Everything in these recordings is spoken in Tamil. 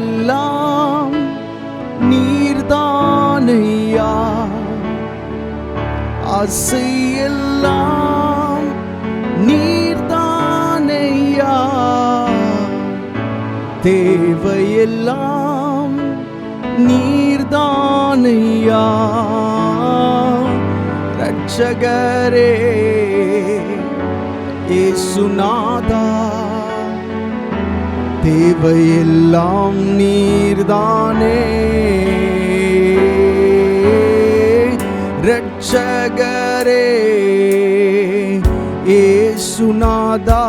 எல்லாம் நீர்தானையா, ஆசையெல்லாம் நீர்தானையா, தேவையெல்லாம் நீர்தானையா. ரட்சகரே இயேசுநாதா, தேவையெல்லாம் நீர்தானே. ரட்சகரே இயேசுநாதா,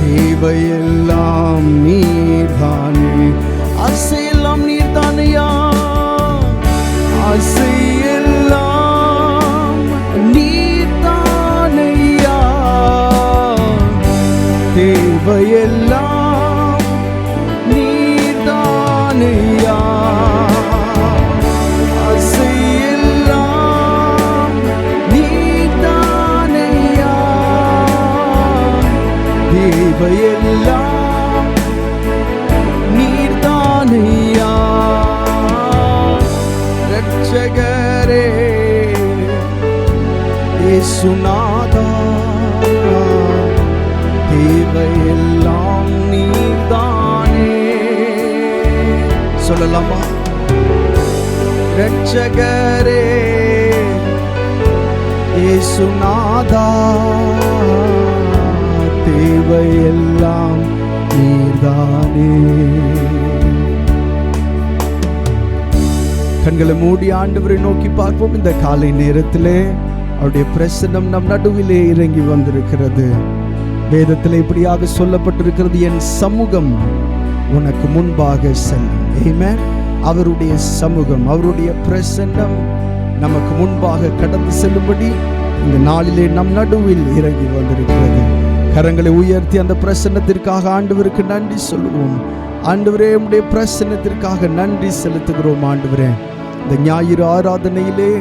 தேவையெல்லாம் நீர்தானே. ஆசையெல்லாம் நீர்தானையா, ஆசையெல்லாம் நீர்தானையா, தேவையெல்லாம் நீர்தானையா, ஆசையெல்லாம் நீர்தானையா, தேவையெல்லாம் நீர்தானையா. ரட்சகரே இயேசுநாதா, தேவையெல்லாம் நீர்தானே. சொல்லலாமா? ரட்சகரே இயேசுநாதா, தேவையெல்லாம் நீர்தானே. கண்களை மூடி ஆண்டவரை நோக்கி பார்ப்போம். இந்த காலை நேரத்திலே அவருடைய பிரசன்னம் நம் நடுவிலே இறங்கி வந்திருக்கிறது. வேதத்தில் இப்படியாக சொல்லப்பட்டிருக்கிறது, என் சமூகம் உனக்கு முன்பாக செல்லும். ஆமென். அவருடைய சமூகம், அவருடைய பிரசன்னம் நமக்கு முன்பாக கடந்து செல்லும்படி இந்த நாளிலே நம் நடுவில் இறங்கி வந்திருக்கிறது. கரங்களை உயர்த்தி அந்த பிரசன்னத்திற்காக ஆண்டவருக்கு நன்றி சொல்லுவோம். ஆண்டவரே, உம்முடைய பிரசன்னத்திற்காக நன்றி செலுத்துகிறோம். ஆண்டவரே, இந்த ஞாயிறு ஆராதனையிலே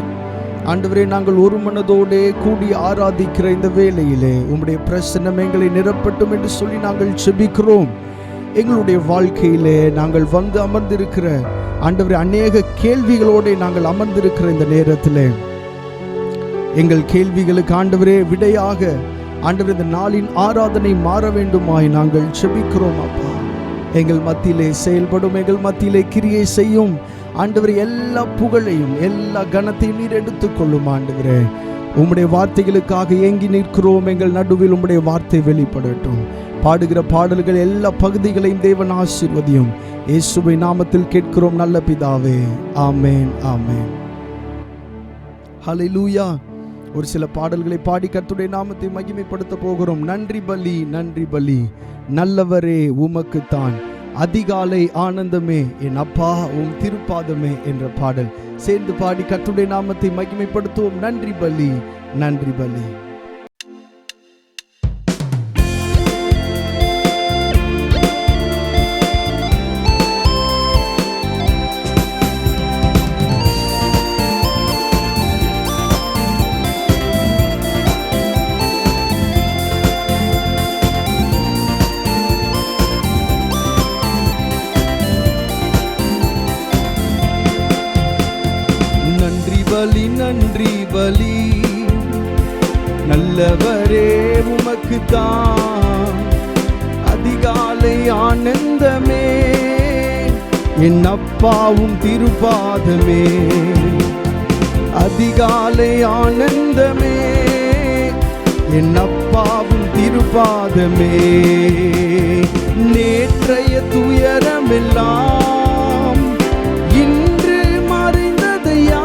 ஆண்டவரே, நாங்கள் ஒரு மனதோடு கூடி ஆராதிக்கிற இந்த வேளையிலே உம்முடைய பிரசன்னம் எங்களை நிரப்பட்டும் என்று சொல்லி நாங்கள் ஜெபிக்கிறோம். எங்களுடைய வாழ்க்கையிலே நாங்கள் வந்து அமர்ந்திருக்கிற ஆண்டவரே, அநேக கேள்விகளோடு நாங்கள் அமர்ந்திருக்கிற இந்த நேரத்திலே எங்கள் கேள்விகளுக்கு ஆண்டவரே விடையாக ஆண்டவரே இந்த நாளின் ஆராதனை மாற வேண்டுமாய் நாங்கள் ஜெபிக்கிறோம். அப்பா, எங்கள் மத்தியிலே செயல்படும், எங்கள் மத்தியிலே கிரியை செய்யும் ஆண்டவரே, எல்லா புகழையும் எல்லா கனத்தையும் நீர் எடுத்துக்கொள்ளும். ஆண்டவரே, உம்முடைய வார்த்தைகளுக்காக ஏங்கி நிற்கிறோம். எங்கள் நடுவில் உம்முடைய வார்த்தை வெளிப்படட்டும். பாடுகிற பாடல்கள் எல்லா பகுதிகளையும் தேவன் ஆசீர்வதியும். இயேசுவை நாமத்தில் கேட்கிறோம் நல்ல பிதாவே, ஆமேன், ஆமேன். ஹல்லேலூயா. ஒரு சில பாடல்களை பாடி கர்த்தருடைய நாமத்தை மகிமைப்படுத்த போகிறோம். நன்றி பலி, நன்றி பலி, நல்லவரே உமக்குத்தான், அதிகாலை ஆனந்தமே என் அப்பா உம் திருப்பாதமே என்ற பாடல் சேர்ந்து பாடி கர்த்தருடைய நாமத்தை மகிமைப்படுத்துவோம். நன்றி பலி, நன்றி பலி. பலி, நன்றி பலி, நல்லவரே உமக்குத்தான், அதிகாலை ஆனந்தமே என் அப்பாவும் திருப்பாதமே, அதிகாலை ஆனந்தமே என் அப்பாவும் திருப்பாதமே, நேற்றைய துயரமெல்லாம் இன்று மறைந்ததையா,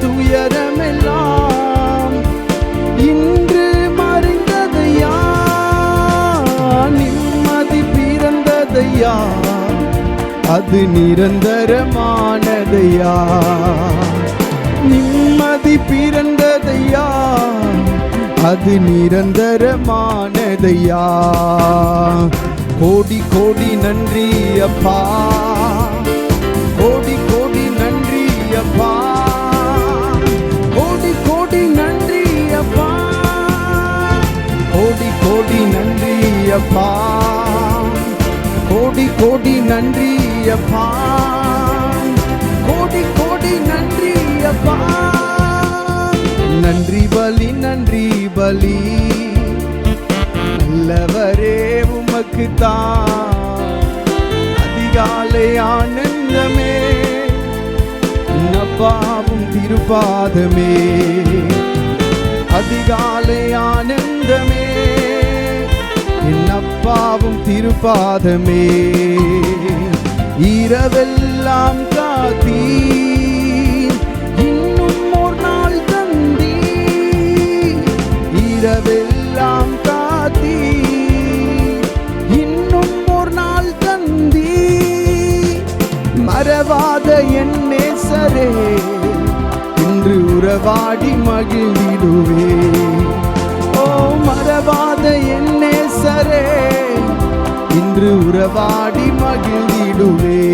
துயரமெல்லாம் இன்று மறைந்ததையா, நிம்மதி பிறந்ததையா, அது நிரந்தரமானதையா, நிம்மதி பிறந்ததையா, அது நிரந்தரமானதையா. கோடி கோடி நன்றி அப்பா, கோடி கோடி நன்றி அப்பா, கோடி கோடி நன்றி அப்பா, கோடி கோடி நன்றி அப்பா. அப்பா, கோடி கோடி நன்றி அப்பா. நன்றி பலி நன்றி பலி நல்லவரே உமக்கு தான். அதிகாலை ஆனந்தமே அப்பாவும் திருப்பாதமே, அதிகாலை ஆனந்தமே என் அப்பாவும் திருப்பாதமே. இரவெல்லாம் காத்தீ, இன்னும் ஒரு நாள் தந்தீ. இரவெல்லாம் காத்தீ, இன்னும் ஒரு நாள் தந்தீ. மறவாத என் நேசரே, இன்று உறவாடி மகிழ்ந்திடுவே. ஓ மறவாத என் நேசரே, இன்று உறவாடி மகிழ்ந்திடுவே.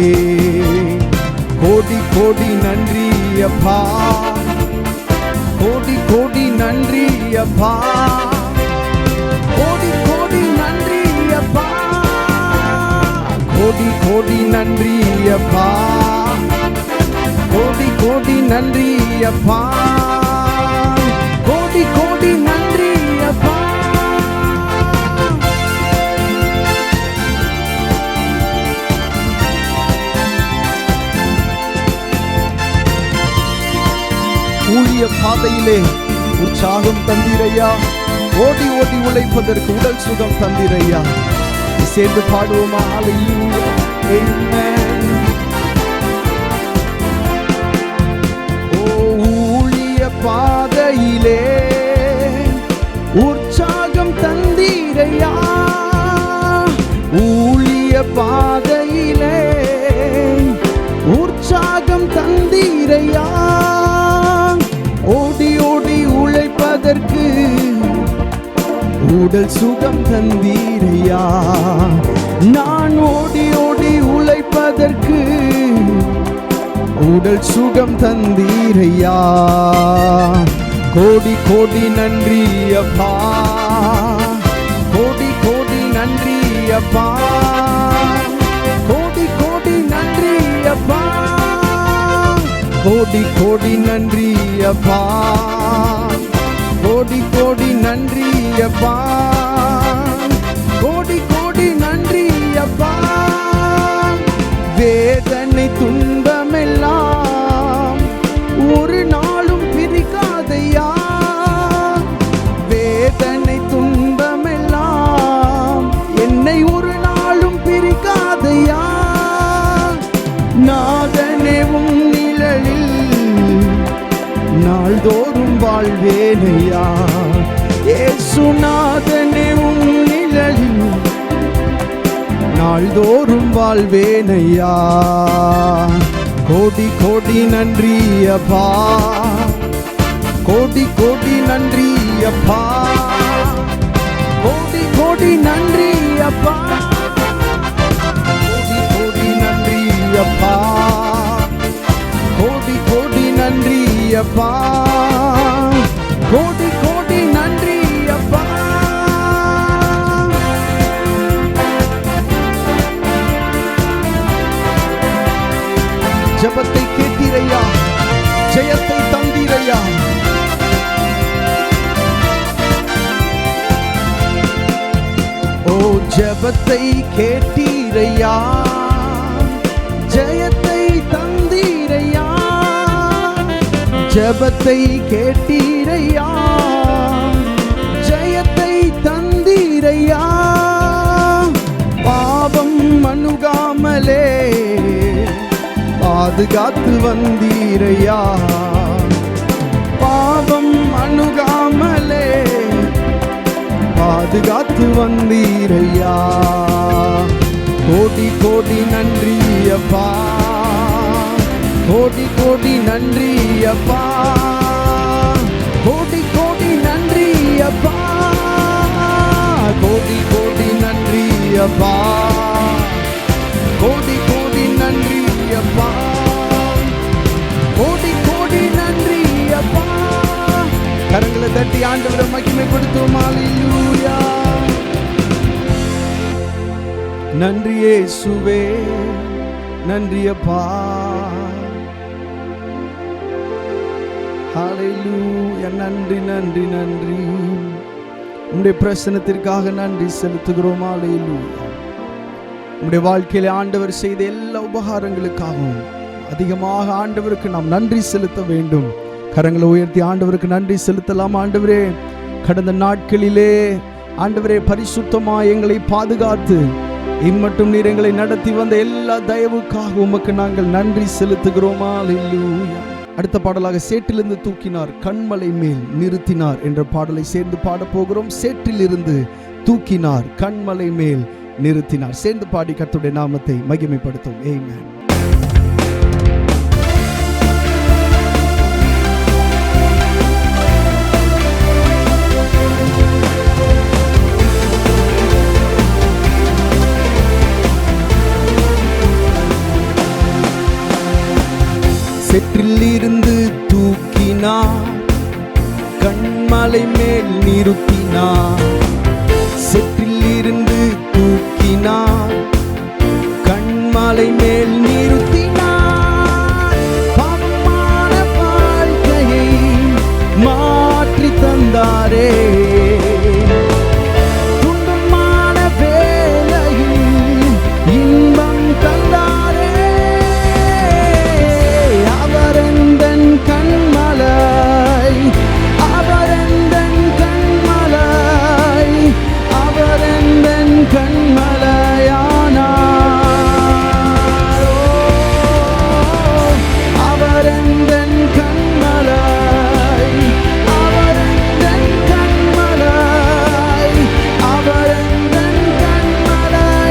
கோடி கோடி நன்றி அப்பா, கோடி கோடி நன்றி அப்பா, கோடி கோடி நன்றி அப்பா, கோடி கோடி நன்றி அப்பா, கோடி கோடி நன்றி அப்பா, கோடி கோடி நன்றி அப்பா. ஊழிய பாதையிலே உற்சாகம் தந்திரையா, ஓடி ஓடி உழைப்பதற்கு உடல் சுகம் தந்திரையா. சேர்ந்து பாடுவோமா? ஹல்லேலூயா, ஆமென். ஊழிய பாதையிலே உற்சாகம் தந்தீரையா, ஊழிய பாதையிலே உற்சாகம் தந்தீரையா. ஓடி ஓடி உழைப்பதற்கு உடல் சுகம் தந்தீரையா. நான் ஓடி ஓடி உழைப்பதற்கு உடல் சுகம் தந்தீரையா. கோடி கோடி நன்றி அப்பா, கோடி கோடி நன்றி அப்பா, கோடி கோடி நன்றி அப்பா, கோடி கோடி நன்றி அப்பா, கோடி கோடி நன்றி அப்பா, கோடி கோடி நன்றி அப்பா. வேதனை துன்பமெல்லாம் ஒரு நாளும் பிரிக்காதையா, வேதனை துன்பமெல்லாம் என்னை ஒரு நாளும் பிரிக்காதையா. நாதனேவும் நிழலில் நாள்தோறும் வாழ்வேனையா, ஏசுநாதனேவும் நிழலில் நாள்தோறும் வாழ்வேனையா. கோடி கோடி நன்றி அப்பா, கோடி கோடி நன்றி அப்பா, கோடி கோடி நன்றி அப்பா, கோடி கோடி நன்றி அப்பா, கோடி கோடி நன்றி அப்பா, கோடி கோடி நன்றி அப்பா. ஜெபத்தை கேட்டீரையா, ஜெயத்தை தந்தீரையா. ஓ ஜெபத்தை கேட்டீரையா, ஜெயத்தை தந்தீரையா. ஜெபத்தை கேட்டீரையா, ஜெயத்தை தந்தீரையா. பாவம் அணுகாமலே பாதுகாத்து வந்தீரையா, பாவம் அணுகாமலே பாதுகாத்து வந்தீரையா. கோடி கோடி நன்றி அப்பா, கோடி கோடி நன்றி அப்பா, கோடி கோடி நன்றி அப்பா, கோடி கோடி நன்றி அப்பா, கோடி கோடி நன்றி அப்பா, கோடி கோடி நன்றி அப்பா. கரங்களை தட்டி ஆண்டவரை மகிமைப்படுத்துவோம். ஹல்லேலூயா. நன்றி இயேசுவே, நன்றி அப்பா. ஹல்லேலூயா. நன்றி நன்றி நன்றி. உம்முடைய பிரசன்னத்திற்காக நன்றி செலுத்துகிறோம். ஹல்லேலூயா. உம்முடைய வாழ்க்கையில ஆண்டவர் செய்த எல்லா உபகாரங்களுக்காகவும் அதிகமாக ஆண்டவருக்கு நாம் நன்றி செலுத்த வேண்டும். கரங்களை உயர்த்தி ஆண்டவருக்கு நன்றி செலுத்தலாம். ஆண்டவரே, கடந்த நாட்களிலே ஆண்டவரே பரிசுத்தமாக எங்களை பாதுகாத்து இம்மட்டும் நீர் எங்களை நடத்தி வந்த எல்லா தயவுக்காக உமக்கு நாங்கள் நன்றி செலுத்துகிறோம். ஹல்லேலூயா. அடுத்த பாடலாக சேற்றிலிருந்து தூக்கினார் கண்மலை மேல் நிறுத்தினார் என்ற பாடலை சேர்ந்து பாட போகிறோம். சேற்றிலிருந்து தூக்கினார் கண்மலை மேல் நிறுத்தினார். சேர்ந்து பாடி கர்த்தருடைய நாமத்தை மகிமைப்படுத்தும். ஆமென். சேற்றிலிருந்து தூக்கினார் கண்மலை மேல் நிறுத்தினார். சேற்றிலிருந்து தூக்கினார் கண்மலை மேல் நிறுத்தினார். பாவமான வாழ்க்கையை மாற்றி தந்தாரே. துன்பமான வேளையில் இன்பம் தந்தாரே. அவரெந்தன் கண்மலை, அவரெந்தன் கண்மலை, அவரெந்தன் கண்மலையானார். அவரெந்தன் கண்மலை, அவரெந்தன் கண்மலை, அவரெந்தன் கண்மலையானார்.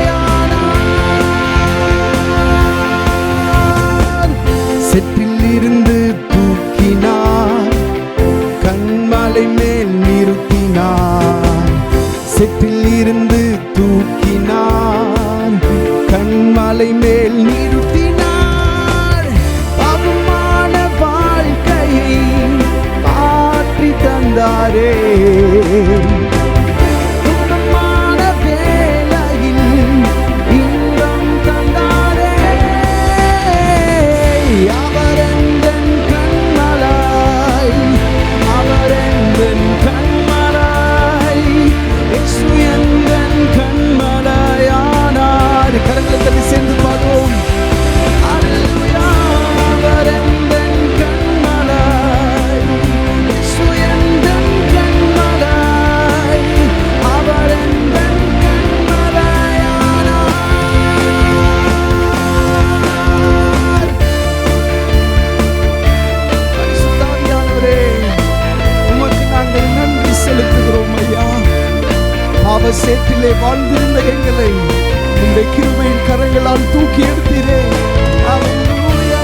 சேற்றிலிருந்து தூக்கினார் கண்மலை மேல் நிறுத்தினார். சேற்றிலிருந்து தூக்கினார் கண்மலை மேல் நிறுத்தினார். பாவமான வாழ்க்கையை மாற்றி தந்தாரே. துன்பமான வேளையில் இன்பம் தந்தாரே. அவரெந்தன் கண்மலை, அவரெந்தன் கண்மலை, இயேசு எந்தன் கண்மலையானார். கரங்களை தட்டி சேர்ந்து பாடுவோம். ஹல்லேலூயா. அவரெந்தன் கண்மலை, இயேசு எந்தன் கண்மலை, அவரெந்தன் கண்மலையானார். பரிசுத்த ஆவியானவரே, உமக்கு நாங்கள் நன்றி செலுத்துகிறோம் ஐயா. பாவ சேற்றிலே வாழ்ந்திருந்த எங்களை உம்முடைய கிருபையின் கரங்களால் தூக்கி எடுத்தீரே. ஹல்லேலூயா.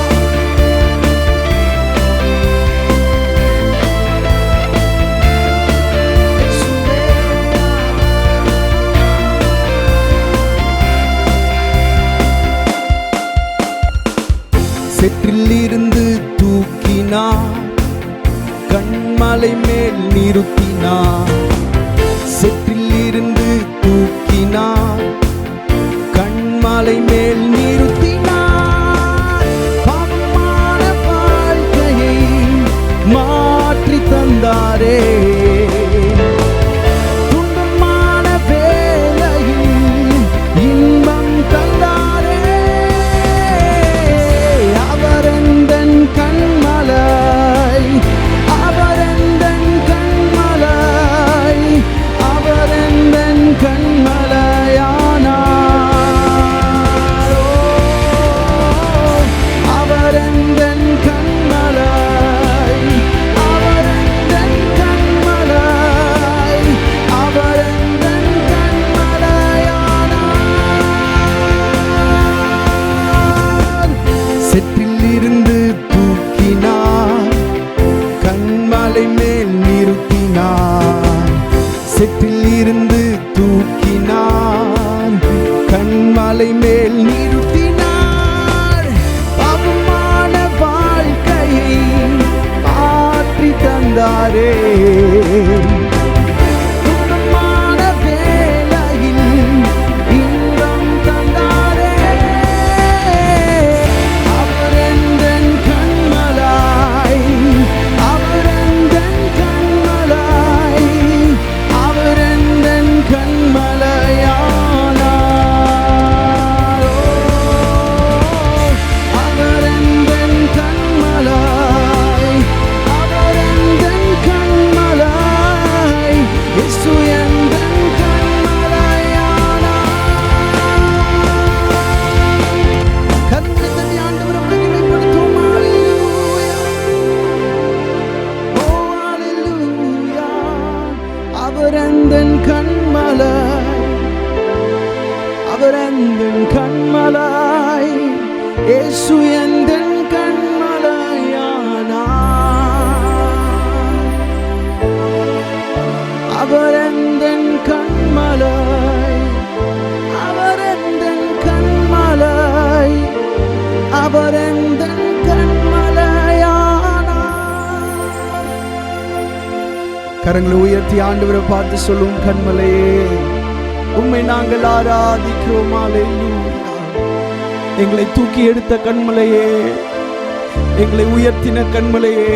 சேற்றிலிருந்து தூக்கினார் கண்மலை மேல் நிறுத்தினார். சேற்றிலிருந்து தூக்கினார் கண்மலை மேல் நிறுத்தினார். பாவமான வாழ்க்கையை மாற்றி தந்தாரே. துன்பமான வேளையில் இன்பம் தந்தாரே. அவரெந்தன் கண்மலை, அவரெந்தன் கண்மலை, அவரெந்தன் கண்மலையானார். அவரெந்தன் கண்மலை, அவரெந்தன் கண்மலை, அவரெந்தன் கண்மலையானார். சேற்றிலிருந்து தூக்கினார் கண்மலை மேல் நிறுத்தினார். சேற்றிலிருந்து தூக்கினார் கண்மலை மேல் நிறுத்தினார். பாவமான வாழ்க்கையை மாற்றி தந்தாரே. துன்பமான வேளையில் இன்பம் தந்தாரே. எந்தன் கண்மலை, அவர் எந்தன் கண்மலை, இயேசு எந்தன் கண்மலையானார். அவர் எந்தன் கண்மலை, அவர் எந்தன் கண்மலை, அவர் எந்தன் கண்மலையானார். கரங்களை உயர்த்தி ஆண்டவரை பார்த்து சொல்லும், கண்மலையே உம்மை நாங்கள் ஆராதிக்கிறோம். அல்லேலூயா. எங்களை தூக்கி எடுத்த கண்மலையே, எங்களை உயர்த்தின கண்மலையே,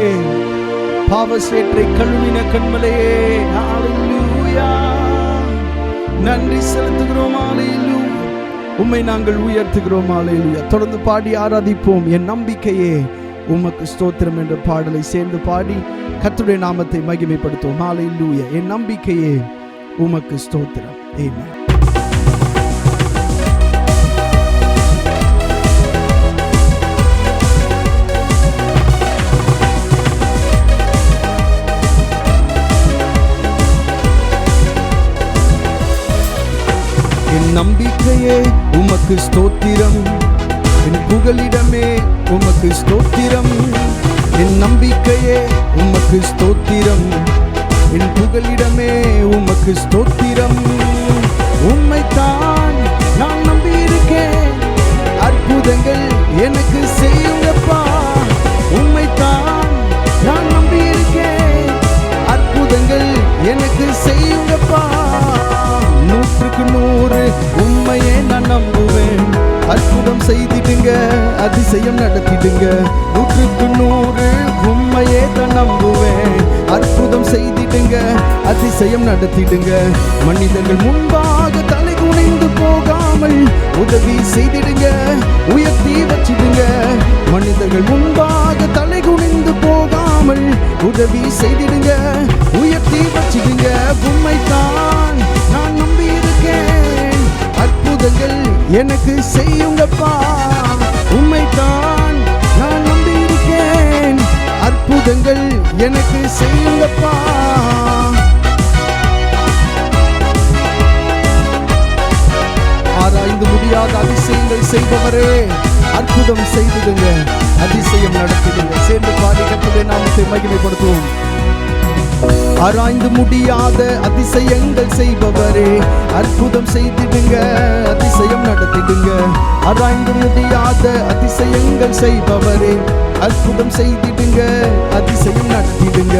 பாவ சேற்றை கழுவின கண்மலையே, அல்லேலூயா. நன்றி செலுத்துகிறோம். அல்லேலூயா. உம்மை நாங்கள் உயர்த்துகிறோம். அல்லேலூயா. தொடர்ந்து பாடி ஆராதிப்போம். என் நம்பிக்கையே உமக்கு ஸ்தோத்திரம் என்ற பாடலை சேர்ந்து பாடி கர்த்தருடைய நாமத்தை மகிமைப்படுத்துவோம். அல்லேலூயா. என் நம்பிக்கையே உமக்கு ஸ்தோத்திரம். ஆமென். என் நம்பிக்கையே உமக்கு ஸ்தோத்திரம், என் புகலிடமே உமக்கு ஸ்தோத்திரம். என் நம்பிக்கையே உமக்கு ஸ்தோத்திரம், என் புகலிடமே உமக்கு ஸ்தோத்திரம். உம்மைத்தான் நான் நம்பியிருக்கேன், அற்புதங்கள் எனக்கு செய்யுங்கப்பா. உம்மைத்தான் நான் நம்பியிருக்கேன், அற்புதங்கள் எனக்கு செய்யுங்கப்பா. 100க்கு 100 உண்மையே நான் நம்புவேன், அற்புதம் செய்திடுங்க, அதிசயம் நடத்திடுங்க. 100க்கு 100 உண்மையே தான் நம்புவேன், அற்புதம் செய்திடுங்க, அதிசயம் நடத்திடுங்க. மனிதர்கள் முன்பாக தலை குனிந்து போகாமல் உதவி செய்திடுங்க, உயர்த்தி வச்சிடுங்க. மனிதர்கள் முன்பாக தலை குனிந்து போகாமல் உதவி செய்திடுங்க, உயர்த்தி வச்சிடுங்க. உம்மைத்தான் நான் நம்பி இருக்கேன், அற்புதங்கள் எனக்கு செய்யுங்கப்பா. உம்மைத்தான் நான் நம்பி இருக்கேன், அற்புதங்கள் எனக்கு செய்யுங்கப்பா. ஆராய்ந்து முடியாத அதிசயங்கள் செய்பவரே, அற்புதம் செய்திடுங்க, அதிசயம் நடத்திடுங்க. சேர்ந்து பாடி கர்த்தருடைய நாமத்தை மகிமைப்படுத்துவோம். ஆராய்ந்து முடியாத அதிசயங்கள் செய்பவரே, அற்புதம் செய்திடுங்க, அதிசயம் நடத்திடுங்க. ஆராய்ந்து முடியாத அதிசயங்கள் செய்பவரே, அற்புதம் செய்திடுங்க, அதிசயம் நடத்திடுங்க.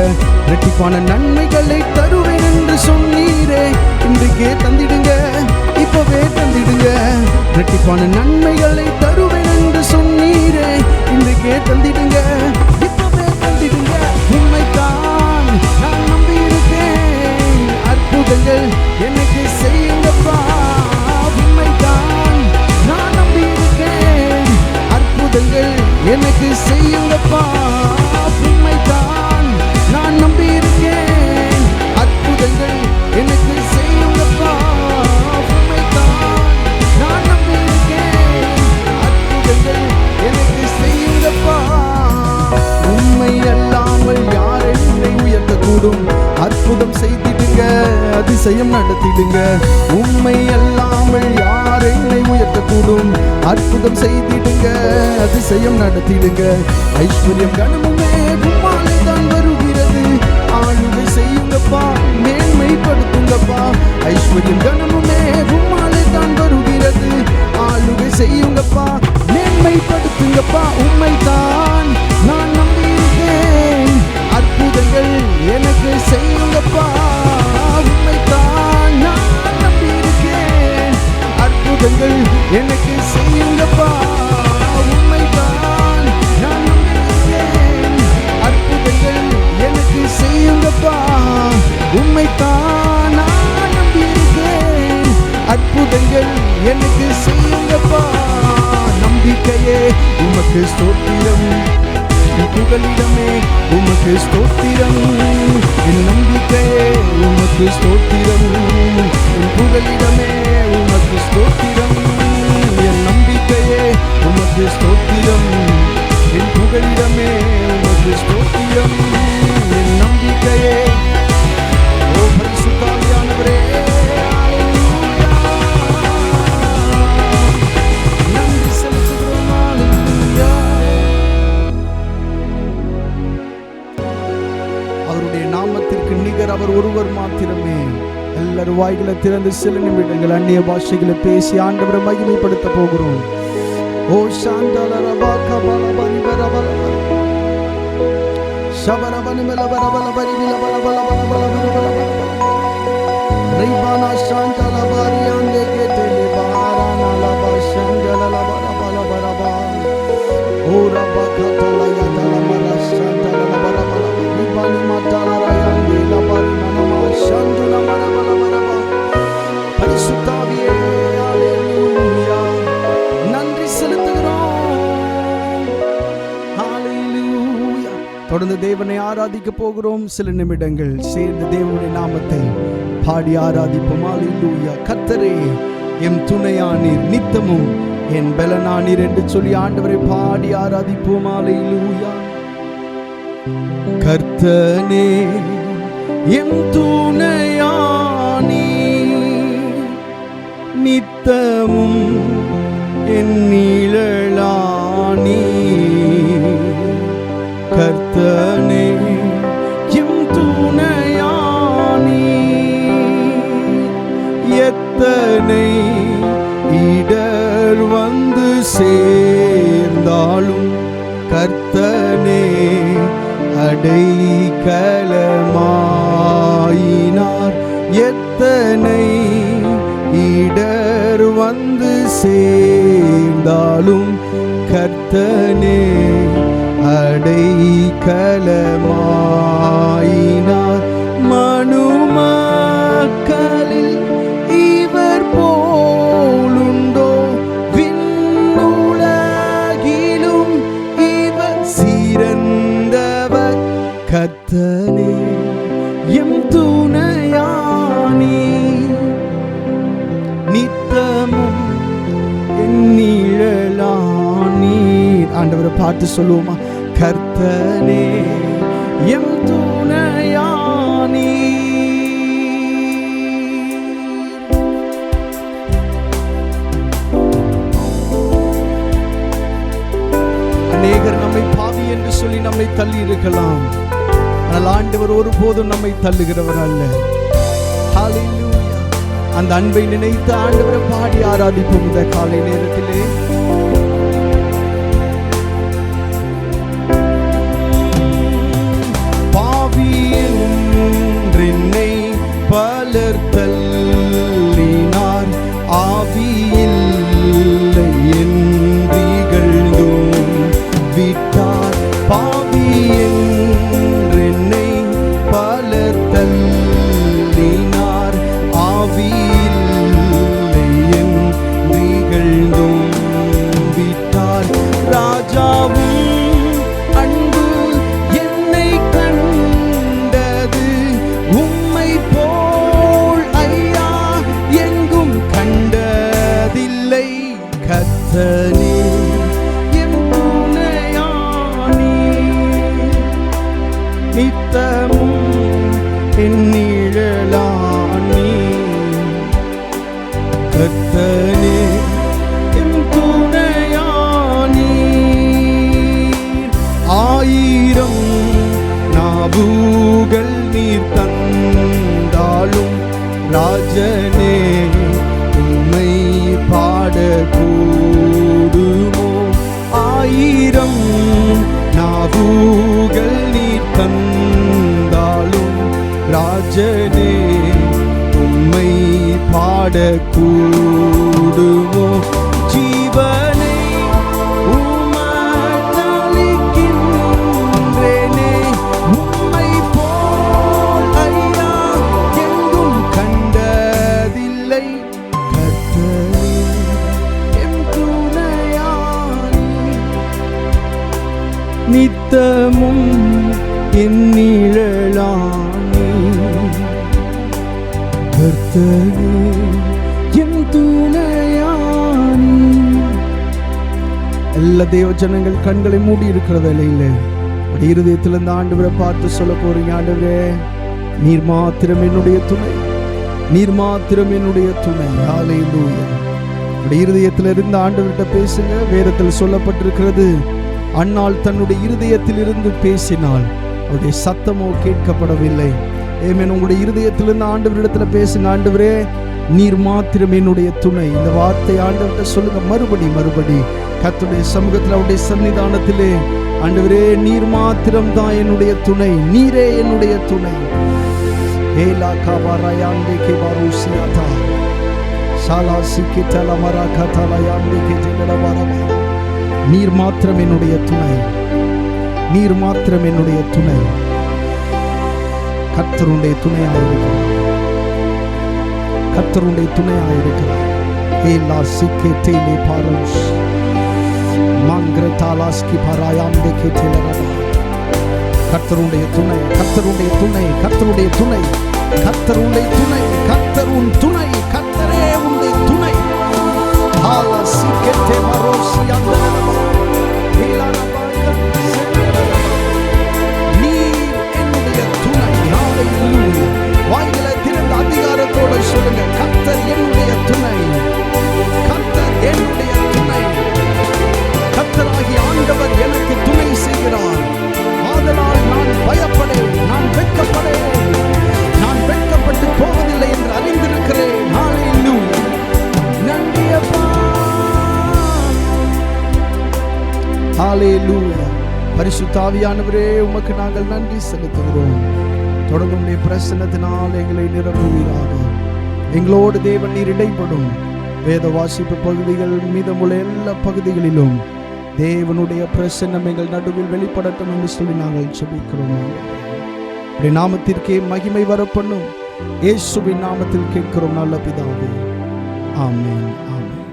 இரட்டிப்பான நன்மைகளை தருவேன் என்று சொன்னீரே, இன்றைக்கே தந்திடுங்க, இப்பவே தந்திடுங்க. இரட்டிப்பான நன்மைகளை தருவேன் என்று சொன்னீரே, இன்றைக்கே தந்திடுங்க, இப்பவே தந்திடுங்க. உம்மைத்தான் நான் நம்பி இருக்கேன், அற்புதங்கள் எனக்கு செய்யுங்கப்பா. உம்மைத்தான் நான் நம்பி இருக்கேன், அற்புதங்கள் எனக்கு செய்யுங்கப்பா. உம்மைத்தான் நான் நம்பி இருக்கேன், அற்புதங்கள் எனக்கு செய்யுங்கப்பா. உம்மைத்தான் நான் நம்பி இருக்கேன், அற்புதங்கள் எனக்கு செய்யுங்கப்பா. உம்மை அல்லாமல் யார் என்னை உயர்த்தக்கூடும்? அற்புதம் செய்திடுங்க, அதிசயம் நடத்திடுங்க. உம்மை அல்லாமல் யார் என்னை உயர்த்தக்கூடும்? அற்புதம் செய்திடுங்க, அதிசயம் நடத்திடுங்க. ஐஸ்வர்யம் கனமுமே உம்மாலே தான் வருகிறது, ஆளுகை செய்யுங்கப்பா, மேன்மைப்படுத்துங்கப்பா. ஐஸ்வர்யம் கனமுமே உம்மாலே தான் வருகிறது, ஆளுகை செய்யுங்கப்பா, மேன்மைப்படுத்துங்கப்பா. உம்மைத்தான் நான் நம்பியிருக்கேன், அற்புதங்கள் எனக்கு செய்யுங்கப்பா. உம்மைத்தான் நான் நம்பியிருக்கேன், அற்புதங்கள் எனக்கு செய்யுங்கப்பா. உம்மைத்தான் நான் நம்பியிருக்கேன், அற்புதங்கள் எனக்கு செய்யுங்கப்பா. உம்மைத்தான் நான் நம்பியிருக்கேன், அற்புதங்கள் எனக்கு செய்யுங்கப்பா. நம்பிக்கையே உமக்கு ஸ்தோத்திரம், புகலிடமே உமக்கு ஸ்தோத்திரம். என் நம்பிக்கையே உமக்கு ஸ்தோத்திரம், என் புகலிடமே உமக்கு ஸ்தோத்திரம். என் நம்பிக்கையே உமக்கு ஸ்தோத்திரம், என் புகலிடமே உமக்கு ஸ்தோத்திரம். என் நம்பிக்கையே ஓ பரிசுத்த ஆவியானவரே அவருடைய நாமத்திற்கு நிகர் அவர் ஒருவர் மாத்திரமே. எல்லாரும் வாய்களை திறந்து சில நிமிடங்கள் அந்நிய பாஷைகளை பேசி ஆண்டவரை மகிமைப்படுத்த போகிறோம். ஓ சாந்தலரபாக பலபனி பரபல ஷபரபனி பலபல பரி பலபல பலபல ரைபானா சாந்தலபாரி ஆண்டே கேட்டே பாரானா லபா சாந்தலலபல பலபரபா ஓ ரபகதல யதல மர சாந்தலலபல பல ரிபானி மதலராயண்டே லபாரி மனமா சாந்துல மரபல மரபா. பரிசுத்தாவியே ஹalleluya, நன்றி செலுத்துகிறோம். ஹalleluya. தொடர்ந்து தேவனை ஆராதிக்க போகிறோம். சில நிமிடங்கள் சேர்ந்து தேவனுடைய நாமத்தை பாடி ஆராதிப்போம். ஹalleluya. கர்த்தரே எம் துணையானீர், நித்தமும் என் பலனானீர் என்று சொல்லி ஆண்டவரை பாடி ஆராதிப்போம். ஹalleluya. கர்த்தனே எம் துணையானீர், நித்தமும் என் நிழலானீர். கர்த்தனே எம் துணையானீர், எத்தனை இடர் வந்து சேர்ந்தாலும் கர்த்தனே அடைக்கலமாயினார். எத்தனை இடர் வந்து சேர்ந்தாலும் கர்த்தனே அடைக்கலமாயினார். மனுமக்களில் இவர் போலுண்டோ, விண்ணுலகிலும் இவர் சிறந்தவர். கர்த்தனே எம் துணையானீர், நித்தமும் என் நிழலானீர். ஆண்டவரை பார்த்து சொல்லுவோமா? கர்த்தனே எம் துணையானீர். அநேகர் நம்மை பாவி என்று சொல்லி நம்மை தள்ளி இருக்கலாம், ஆனால் ஆண்டவர் ஒருபோதும் நம்மை தள்ளுகிறவர் அல்ல. ஹalleluya. அந்த அன்பை நினைத்து ஆண்டவரை பாடி ஆராதிப்போம் இந்த காலை நேரத்திலே. பாவி என்றென்னை பலர் தள்ளினார், ஆவியில்லை என்றிகழ்ந்தோம் விட்டார். பாவி என்றென்னை பலர் தள்ளினார், ஆவியில்லை என்றிகழ்ந்தோம் விட்டார். ராஜாவும் அன்பு என்னை கண்டது, உம்மை போல் ஐயா எங்கும் கண்டதில்லை. கர்த்தனே எம் துணையானீர், நித்தமும் என் நிழலானீர். கர்த்தனே எம் துணையானீர். ஆயிரம் நாவுகள் நீர் தந்தாலும் ராஜனே உம்மை பாடக்கூடுமோ? ஆயிரம் நாவுகள் நீர் தந்தாலும் ராஜனே உம்மை பாடக்கூடுமோ? ஜீவனை உமக்களிக்கின்றேனே, உம்மை போல் ஐயா எங்கும் கண்டதில்லை. கர்த்தரே எம் துணையானீர், நித்தமும் என் நிழலானீர். கர்த்தரே எம் துணையானீர். எல்லா தேவ ஜனங்கள் கண்களை மூடி இருக்கிற வேளையில இருதயத்தில் இந்த ஆண்டவரை பார்த்து சொல்ல போறீங்க. ஆண்டவரே, நீர் மாத்திரம் என்னுடைய துணை, நீர் மாத்திரம் என்னுடைய துணை. ஹalleluya. இருதயத்தில் இருந்து ஆண்டவர்கிட்ட பேசுங்க. வேதத்தில் சொல்லப்பட்டிருக்கிறது, அன்னாள் தன்னுடைய இருதயத்தில் இருந்து பேசினாள், அவருடைய சத்தமோ கேட்கப்படவில்லை. ஆமென். உங்களுடைய இருதயத்திலிருந்து ஆண்டவரிடத்தில் பேசுங்க. ஆண்டவரே, நீர் மாத்திரம் என்னுடைய துணை. இந்த வார்த்தை ஆண்டவர்கிட்ட சொல்லுங்க. மறுபடி கர்த்தருடைய சமூகத்தில், அவருடைய சன்னிதானத்திலே, ஆண்டவரே, நீர் மாத்திரம் தான் என்னுடைய துணை, நீரே என்னுடைய துணை. ஏலா காவாராயாண்டே கேபாரூசியாதா சாலாசிக்கி தலமரா கதலயாண்டே கேஜெலவரவா. நீர் மாத்திரம் என்னுடைய துணை, நீர் மாத்திரம் என்னுடைய துணை. கர்த்தருடைய துணையாயிருக்கிறார், கர்த்தருடைய துணையாயிருக்கிறார். ஏலா சிக்கே தேலே பாரோஸ் மாங்கர தாலாஸ்கி பராயாண்டே கேஜெலவரவா. கர்த்தருடைய துணை, கர்த்தருடைய துணை, கர்த்தருடைய துணை, கர்த்தருடைய துணை, கர்த்தருன் துணை, கர்த்தரே உன்னுடைய துணை. ஹாலா சிக்கே மரோசியாண்டே வாய்களை திறந்த அதிகாரத்தோடு சொல்லுங்க. கர்த்தர் என்னுடைய துணை, கர்த்தர் என்னுடைய துணை. கர்த்தராகிய ஆண்டவர் எனக்கு துணை செய்கிறார். ஆதலால் நான் பயப்படேன், நான் வெட்கப்படேன், நான் வெட்கப்பட்டு போவதில்லை என்று அறிந்திருக்கிறேன். ஹல்லேலூயா. நன்றி அப்பா. ஹல்லேலூயா. பரிசுத்த ஆவியானவரே, உமக்கு நாங்கள் நன்றி செலுத்துகிறோம். தொடர்ந்து உம்முடைய பிரசன்னத்தினால் எங்களை நிரப்புவீராக. எங்களோடு தேவன் நீர் இடைப்படும். வேத வாசிப்பு பகுதிகள் மீதமுள்ள எல்லா பகுதிகளிலும் தேவனுடைய பிரசன்னம் எங்கள் நடுவில் வெளிப்படட்டும் என்று சொல்லி நாங்கள் ஜெபிக்கிறோம். உம்முடைய நாமத்திற்கே மகிமை வரப்பண்ணும். இயேசுவின் நாமத்தில் கேட்கிறோம் நல்ல பிதாவே. ஆமென், ஆமென்.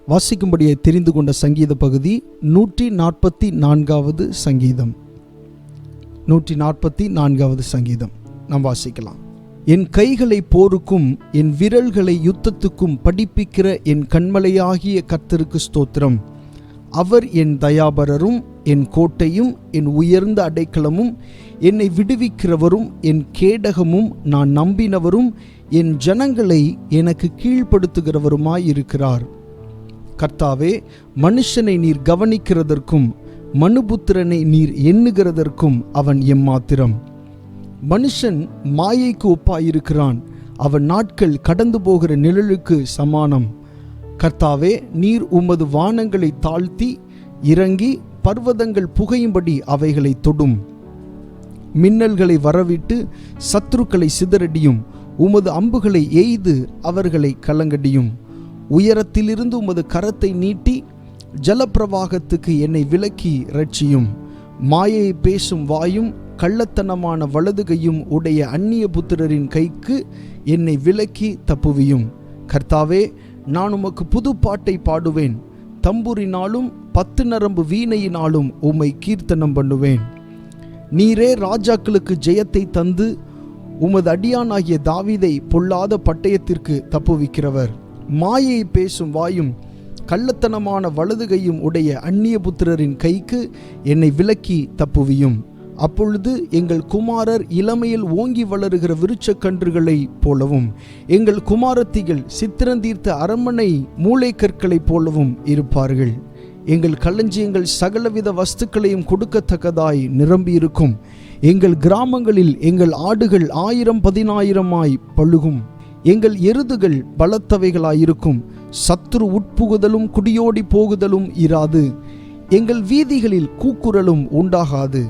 வாசிக்கும்படியை தெரிந்து கொண்ட சங்கீத பகுதி 144வது சங்கீதம். 144வது சங்கீதம் நாம் வாசிக்கலாம். என் கைகளை போருக்கும் என் விரல்களை யுத்தத்துக்கும் படிப்பிக்கிற என் கண்மலையாகிய கர்த்தருக்கு ஸ்தோத்திரம். அவர் என் தயாபரரும் என் கோட்டையும் என் உயர்ந்த அடைக்கலமும் என்னை விடுவிக்கிறவரும் என் கேடகமும் நான் நம்பினவரும் என் ஜனங்களை எனக்கு கீழ்ப்படுத்துகிறவருமாயிருக்கிறார். கர்த்தாவே, மனுஷனை நீர் கவனிக்கிறதற்கும் மனுபுத்திரனை நீர் எண்ணுகிறதற்கும் அவன் எம்மாத்திரம். மனுஷன் மாயைக்கு ஒப்பாயிருக்கிறான், அவன் நாட்கள் கடந்து போகிற நிழலுக்கு சமானம். கர்த்தாவே, நீர் உமது வானங்களை தாழ்த்தி இறங்கி பர்வதங்கள் புகையும்படி அவைகளை தொடும். மின்னல்களை வரவிட்டு சத்துருக்களை சிதறடியும். உமது அம்புகளை எய்து அவர்களை கலங்கடியும். உயரத்திலிருந்து உமது கரத்தை நீட்டி ஜலப்பிரவாகத்துக்கு என்னை விலக்கி ரட்சியும். மாயை பேசும் வாயும் கள்ளத்தனமான வலதுகையும் உடைய அந்நிய புத்திரரின் கைக்கு என்னை விலக்கி தப்புவியும். கர்த்தாவே, நான் உமக்கு புது பாட்டை பாடுவேன். தம்புரினாலும் 10 நரம்பு வீணையினாலும் உம்மை கீர்த்தனம் பண்ணுவேன். நீரே ராஜாக்களுக்கு ஜெயத்தை தந்து உமது அடியானாகிய தாவீதை பொல்லாத பட்டயத்திற்கு தப்புவிக்கிறவர். மாயை பேசும் வாயும் கள்ளத்தனமான வலதுகையும் உடைய அந்நிய புத்திரரின் கைக்கு என்னை விலக்கி தப்புவியும். அப்பொழுது எங்கள் குமாரர் இளமையில் ஓங்கி வளருகிற விருட்சக்கன்றுகளைப் போலவும் எங்கள் குமாரத்திகள் சித்திரந்தீர்த்த அரண்மனை மூளைக்கற்களைப் போலவும் இருப்பார்கள். எங்கள் களஞ்சியங்கள் சகலவித வஸ்துக்களையும் கொடுக்கத்தக்கதாய் நிரம்பியிருக்கும். எங்கள் கிராமங்களில் எங்கள் ஆடுகள் 1000-10,000 பழுகும். எங்கள் எருதுகள் பலத்தவைகளாயிருக்கும். சத்துரு உட்புகுதலும் குடியோடி போகுதலும் இராது. எங்கள் வீதிகளில் கூக்குரலும் உண்டாகாது.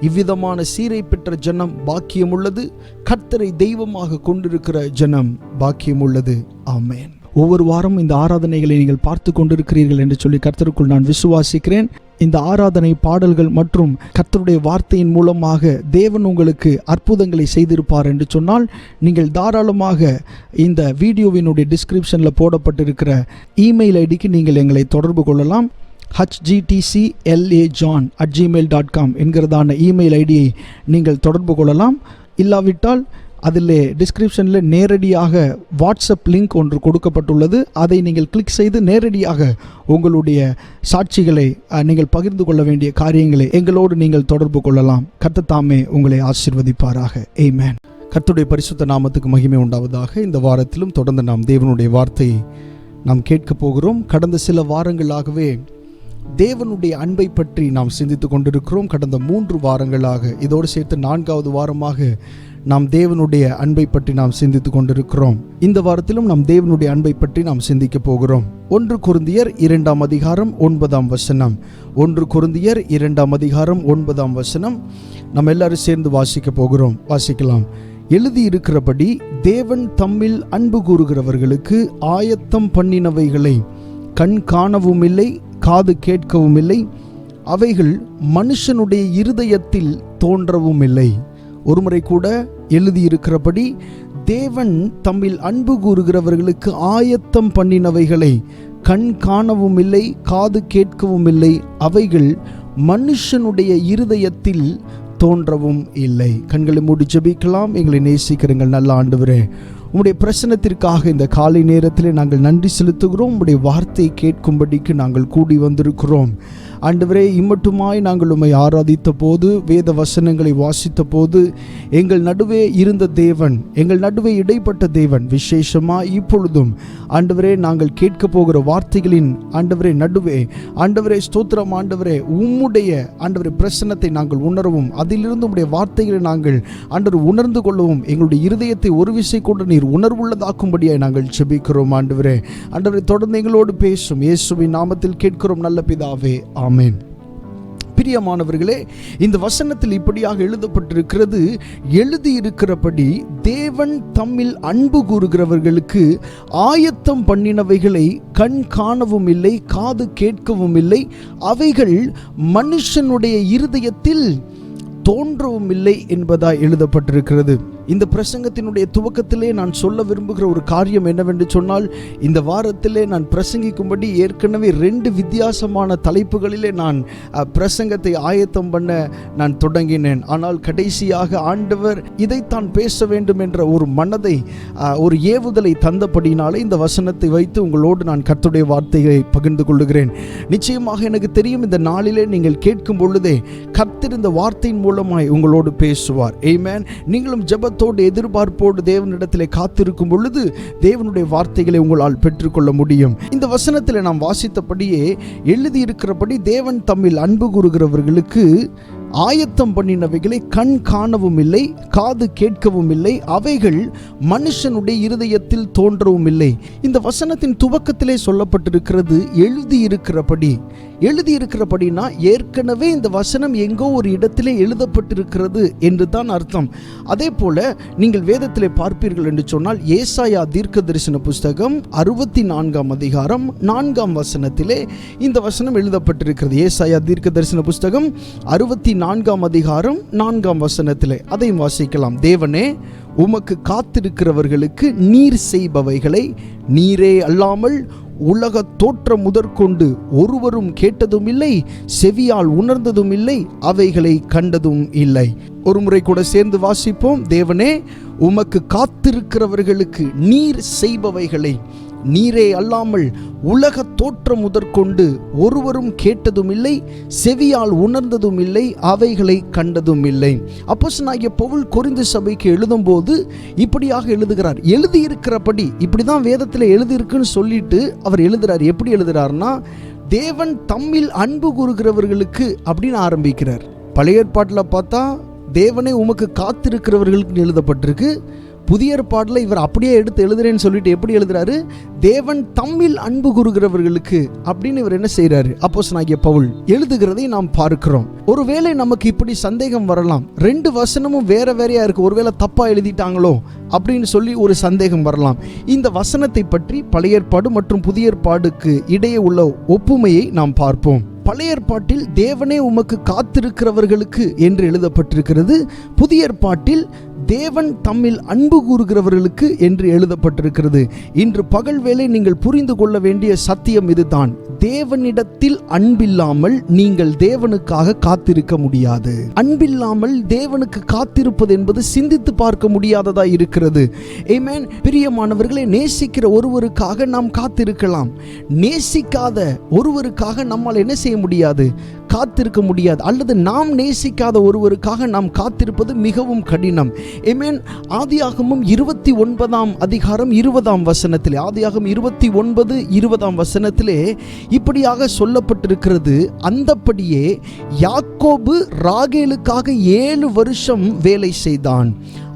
இவ்விதமான சீரை பெற்ற ஜனம் பாக்கியமுள்ளது. கர்த்தரை தெய்வமாக கொண்டிருக்கிற ஜனம் பாக்கியமுள்ளது. ஆமென். ஒவ்வொரு வாரம் இந்த ஆராதனைகளை நீங்கள் பார்த்து கொண்டிருக்கிறீர்கள் என்று சொல்லி கர்த்தருக்குள் நான் விசுவாசிக்கிறேன். இந்த ஆராதனை பாடல்கள் மற்றும் கர்த்தருடைய வார்த்தையின் மூலமாக தேவன் உங்களுக்கு அற்புதங்களை செய்திருப்பார் என்று சொன்னால் நீங்கள் தாராளமாக இந்த வீடியோவினுடைய டிஸ்கிரிப்ஷனில் போடப்பட்டிருக்கிற இமெயில் ஐடிக்கு நீங்கள் எங்களை தொடர்பு கொள்ளலாம். hgtclajohn@gmail.com என்கிறதான இமெயில் ஐடியை நீங்கள் தொடர்பு கொள்ளலாம். இல்லாவிட்டால் அதில் டிஸ்கிரிப்ஷனில் நேரடியாக வாட்ஸ்அப் லிங்க் ஒன்று கொடுக்கப்பட்டுள்ளது. அதை நீங்கள் கிளிக் செய்து நேரடியாக உங்களுடைய சாட்சிகளை நீங்கள் பகிர்ந்து கொள்ள வேண்டிய காரியங்களை எங்களோடு நீங்கள் தொடர்பு கொள்ளலாம். கர்த்தர் தாமே உங்களை ஆசீர்வதிப்பாராக. ஆமென். கர்த்தருடைய பரிசுத்த நாமத்துக்கு மகிமை உண்டாவதாக. இந்த வாரத்திலும் தொடர்ந்து நாம் தேவனுடைய வார்த்தையை நாம் கேட்க போகிறோம். கடந்த சில வாரங்களாகவே தேவனுடைய அன்பை பற்றி நாம் சிந்தித்து கொண்டிருக்கிறோம். கடந்த 3 வாரங்களாக, இதோடு சேர்த்து 4வது வாரமாக நாம் தேவனுடைய அன்பை பற்றி நாம் சிந்தித்து கொண்டிருக்கிறோம். இந்த வாரத்திலும் நாம் தேவனுடைய அன்பை பற்றி நாம் சிந்திக்க போகிறோம். 1 கொரிந்தியர் 2ஆம் அதிகாரம் 9ஆம் வசனம். 1 கொரிந்தியர் 2ஆம் அதிகாரம் 9ஆம் வசனம் நாம் எல்லாரும் சேர்ந்து வாசிக்க போகிறோம். வாசிக்கலாம். எழுதியிருக்கிறபடி தேவன் தம்மில் அன்பு கூறுகிறவர்களுக்கு ஆயத்தம் பண்ணினவைகளை கண் காணவும் இல்லை, காது கேட்கவும் இல்லை, அவைகள் மனுஷனுடைய இருதயத்தில் தோன்றவும் இல்லை. ஒருமுறை கூட, எழுதியிருக்கிறபடி தேவன் தம்மில் அன்பு கூறுகிறவர்களுக்கு ஆயத்தம் பண்ணினவைகளை கண் காணவும் இல்லை, காது கேட்கவும் இல்லை, அவைகள் மனுஷனுடைய இருதயத்தில் தோன்றவும் இல்லை. கண்களை மூடி ஜெபிக்கலாம். எங்களை நேசிக்கிறீர்கள் நல்ல ஆண்டவரே, உம்முடைய பிரசன்னத்திற்காக இந்த காலை நேரத்தில் நாங்கள் நன்றி செலுத்துகிறோம். உம்முடைய வார்த்தை கேட்கும்படிக்கு நாங்கள் கூடி வந்திருக்கிறோம். ஆண்டவரே, இம்மட்டுமாய் நாங்கள் உம்மை ஆராதித்த போது, வேத வசனங்களை வாசித்த போது, எங்கள் நடுவே இருந்த தேவன், எங்கள் நடுவே இடைப்பட்ட தேவன், விசேஷமாக இப்பொழுதும் ஆண்டவரே நாங்கள் கேட்க போகிற வார்த்தைகளின் ஆண்டவரே நடுவே ஆண்டவரே ஸ்தோத்திரம் ஆண்டவரே, உம்முடைய ஆண்டவரே பிரசன்னத்தை நாங்கள் உணரவும், அதிலிருந்து உம்முடைய வார்த்தைகளை நாங்கள் ஆண்டவர் உணர்ந்து கொள்ளவும், எங்களுடைய இருதயத்தை ஒரு விசை கொண்டு நீர் உணர்வுள்ளதாக்கும்படியாய் நாங்கள் ஜெபிக்கிறோம். ஆண்டவரே தொடர்ந்து எங்களோடு பேசும். இயேசுவின் நாமத்தில் கேட்கிறோம் நல்ல பிதாவே, ஆமென். பிரியமானவர்களே, இந்த வசனத்தில் இப்படியாக எழுதப்பட்டிருக்கிறது, எழுதியிருக்கிறபடி தேவன் தம்மில் அன்பு கூறுகிறவர்களுக்கு ஆயத்தம் பண்ணினவைகளை கண் காணவும் இல்லை, காது கேட்கவும் இல்லை, அவைகள் மனுஷனுடைய இருதயத்தில் தோன்றவும் இல்லை என்பதாய் எழுதப்பட்டிருக்கிறது. இந்த பிரசங்கத்தினுடைய துவக்கத்திலே நான் சொல்ல விரும்புகிற ஒரு காரியம் என்னவென்று சொன்னால், இந்த வாரத்திலே நான் பிரசங்கிக்கும்படி ஏற்கனவே 2 வித்தியாசமான தலைப்புகளிலே நான் பிரசங்கத்தை ஆயத்தம் பண்ண நான் தொடங்கினேன். ஆனால் கடைசியாக ஆண்டவர் இதைத்தான் பேச வேண்டும் என்ற ஒரு மனதை, ஒரு ஏவுதலை தந்தபடினாலே இந்த வசனத்தை வைத்து உங்களோடு நான் கர்த்தருடைய வார்த்தையை பகிர்ந்து கொள்ளுகிறேன். நிச்சயமாக எனக்கு தெரியும், இந்த நாளிலே நீங்கள் கேட்கும் பொழுதே கர்த்தர் இந்த வார்த்தையின் மூலமாய் உங்களோடு பேசுவார். ஆமென். நீங்களும் ஜெபத்தோடு எதிர்பார்ப்போடு தேவனிடத்திலே காத்திருக்கும் பொழுது தேவனுடைய வார்த்தைகளை உங்களால் பெற்றுக்கொள்ள முடியும். இந்த வசனத்தில் நாம் வாசித்தபடியே எழுதியிருக்கிறபடி தேவன் தம்மில் அன்பு கூறுகிறவர்களுக்கு ஆயத்தம் பண்ணினவைகளை கண் காணவும் இல்லை, காது கேட்கவும் இல்லை, அவைகள் மனுஷனுடைய இருதயத்தில் தோன்றவும் இல்லை. இந்த வசனத்தின் துவக்கத்திலே சொல்லப்பட்டிருக்கிறது எழுதியிருக்கிறபடி. எழுதியிருக்கிறபடினா ஏற்கனவே இந்த வசனம் எங்கோ ஒரு இடத்திலே எழுதப்பட்டிருக்கிறது என்று தான் அர்த்தம். அதே போல நீங்கள் வேதத்திலே பார்ப்பீர்கள் என்று சொன்னால், ஏசாயா தீர்க்கதரிசன புஸ்தகம் 64ஆம் அதிகாரம் 4ஆம் வசனத்திலே இந்த வசனம் எழுதப்பட்டிருக்கிறது. ஏசாயா தீர்க்கதரிசன புஸ்தகம் 64ஆம் அதிகாரம் 4ஆம் வசனத்திலே அதையும் வாசிக்கலாம். தேவனே, உமக்கு காத்திருக்கிறவர்களுக்கு நீர் செய்பவைகளை நீரே அல்லாமல் உலக தோற்றம் முதற்கொண்டு ஒருவரும் கேட்டதும் இல்லை, செவியால் உணர்ந்ததும் இல்லை, அவைகளை கண்டதும் இல்லை. ஒரு முறை கூட சேர்ந்து வாசிப்போம். தேவனே, உமக்கு காத்திருக்கிறவர்களுக்கு நீர் செய்பவைகளை நீரே அல்லாமல் உலக தோற்றம் முதற்கொண்டு ஒருவரும் கேட்டதும் இல்லை, செவியால் உணர்ந்ததும் இல்லை, அவைகளை கண்டதும் இல்லை. அப்போஸ்தலனாகிய பவுல் கொரிந்து சபைக்கு எழுதும்போது இப்படியாக எழுதுகிறார். எழுதியிருக்கிறபடி, இப்படிதான் வேதத்தில் எழுதியிருக்குன்னு சொல்லிட்டு அவர் எழுதுறார். எப்படி எழுதுறாருன்னா, தேவன் தம்மில் அன்பு கூறுகிறவர்களுக்கு அப்படின்னு ஆரம்பிக்கிறார். பழைய ஏற்பாட்டில் பார்த்தா தேவனே உமக்கு காத்திருக்கிறவர்களுக்கு எழுதப்பட்டிருக்கு. புதிய ஏற்பாட்டில் இவர் அப்படியே எடுத்து எழுதுறேன்னு சொல்லிட்டு எப்படி எழுதுறாரு, தேவன் தம்மில் அன்பு கூறுகிறவர்களுக்கு அப்படின்னு இவர் என்ன செய்யறாரு, அப்போஸ்தலனாகிய பவுல் எழுதுகிறதை நாம் பார்க்கிறோம். ஒருவேளை நமக்கு இப்படி சந்தேகம் வரலாம், 2 வசனமும் வேற வேறையா இருக்கு, ஒருவேளை தப்பா எழுதிட்டாங்களோ அப்படின்னு சொல்லி ஒரு சந்தேகம் வரலாம். இந்த வசனத்தை பற்றி பழைய ஏற்பாடு மற்றும் புதிய ஏற்பாடுக்கு இடையே உள்ள ஒப்புமையை நாம் பார்ப்போம். பழைய ஏற்பாட்டில் தேவனே உமக்கு காத்திருக்கிறவர்களுக்கு என்று எழுதப்பட்டிருக்கிறது. புதிய ஏற்பாட்டில் தேவன் தம்மில் அன்பு கூறுகிறவர்களுக்கு என்று எழுதப்பட்டிருக்கிறது. இன்று பகல் வேளை நீங்கள் புரிந்து கொள்ள வேண்டிய சத்தியம் இதுதான். தேவனிடத்தில் அன்பில்லாமல் நீங்கள் தேவனுக்காக காத்திருக்க முடியாது. அன்பில்லாமல் தேவனுக்கு காத்திருப்பது என்பது சிந்தித்து பார்க்க முடியாததா இருக்கிறது. ஆமென். பிரியமானவர்களே, நேசிக்கிற ஒருவருக்காக நாம் காத்திருக்கலாம். நேசிக்காத ஒருவருக்காக நம்மால் என்ன செய்ய முடியாது, காத்திருக்க முடியாது. அல்லது நாம் நேசிக்காத ஒருவருக்காக நாம் காத்திருப்பது மிகவும் கடினம். ஆமென். ஆதியாகமம் 29 அதிகாரம் 20 வசனத்திலே, ஆதியாகமம் 29 20 வசனத்திலே இப்படியாக சொல்லப்பட்டிருக்கிறது, அந்தப்படியே யாக்கோபு ராகேலுக்காக 7 வருஷம் வேலை செய்தான்.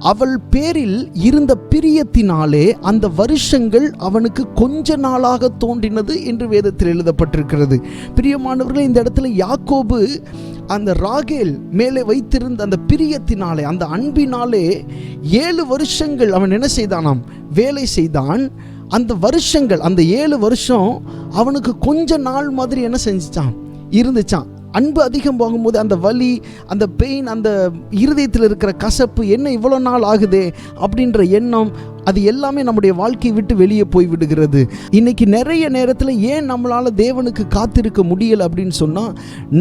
அவள் பேரில் இருந்த பிரியத்தினாலே அந்த வருஷங்கள் அவனுக்கு கொஞ்ச நாளாக தோன்றினது என்று வேதத்தில் எழுதப்பட்டிருக்கிறது. பிரியமானவர்களே, இந்த இடத்துல யாக்கோபு அந்த ராகேல் மேலே வைத்திருந்த அந்த பிரியத்தினாலே, அந்த அன்பினாலே 7 வருஷங்கள் அவன் என்ன செய்தானாம்? வேலை செய்தான். அந்த வருஷங்கள், அந்த 7 வருஷம் அவனுக்கு கொஞ்ச நாள் மாதிரி என்ன செஞ்சிச்சான்? இருந்துச்சான். அன்பு அதிகம் போகும்போது அந்த வலி, அந்த பெயின், அந்த இருதயத்தில் இருக்கிற கசப்பு, என்ன இவ்வளோ நாள் ஆகுதே அப்படின்ற எண்ணம், அது எல்லாமே நம்முடைய வாழ்க்கையை விட்டு வெளியே போய் விடுகிறது. இன்னைக்கு நிறைய நேரத்தில் ஏன் நம்மளால் தேவனுக்கு காத்திருக்க முடியலை அப்படின்னு சொன்னால்,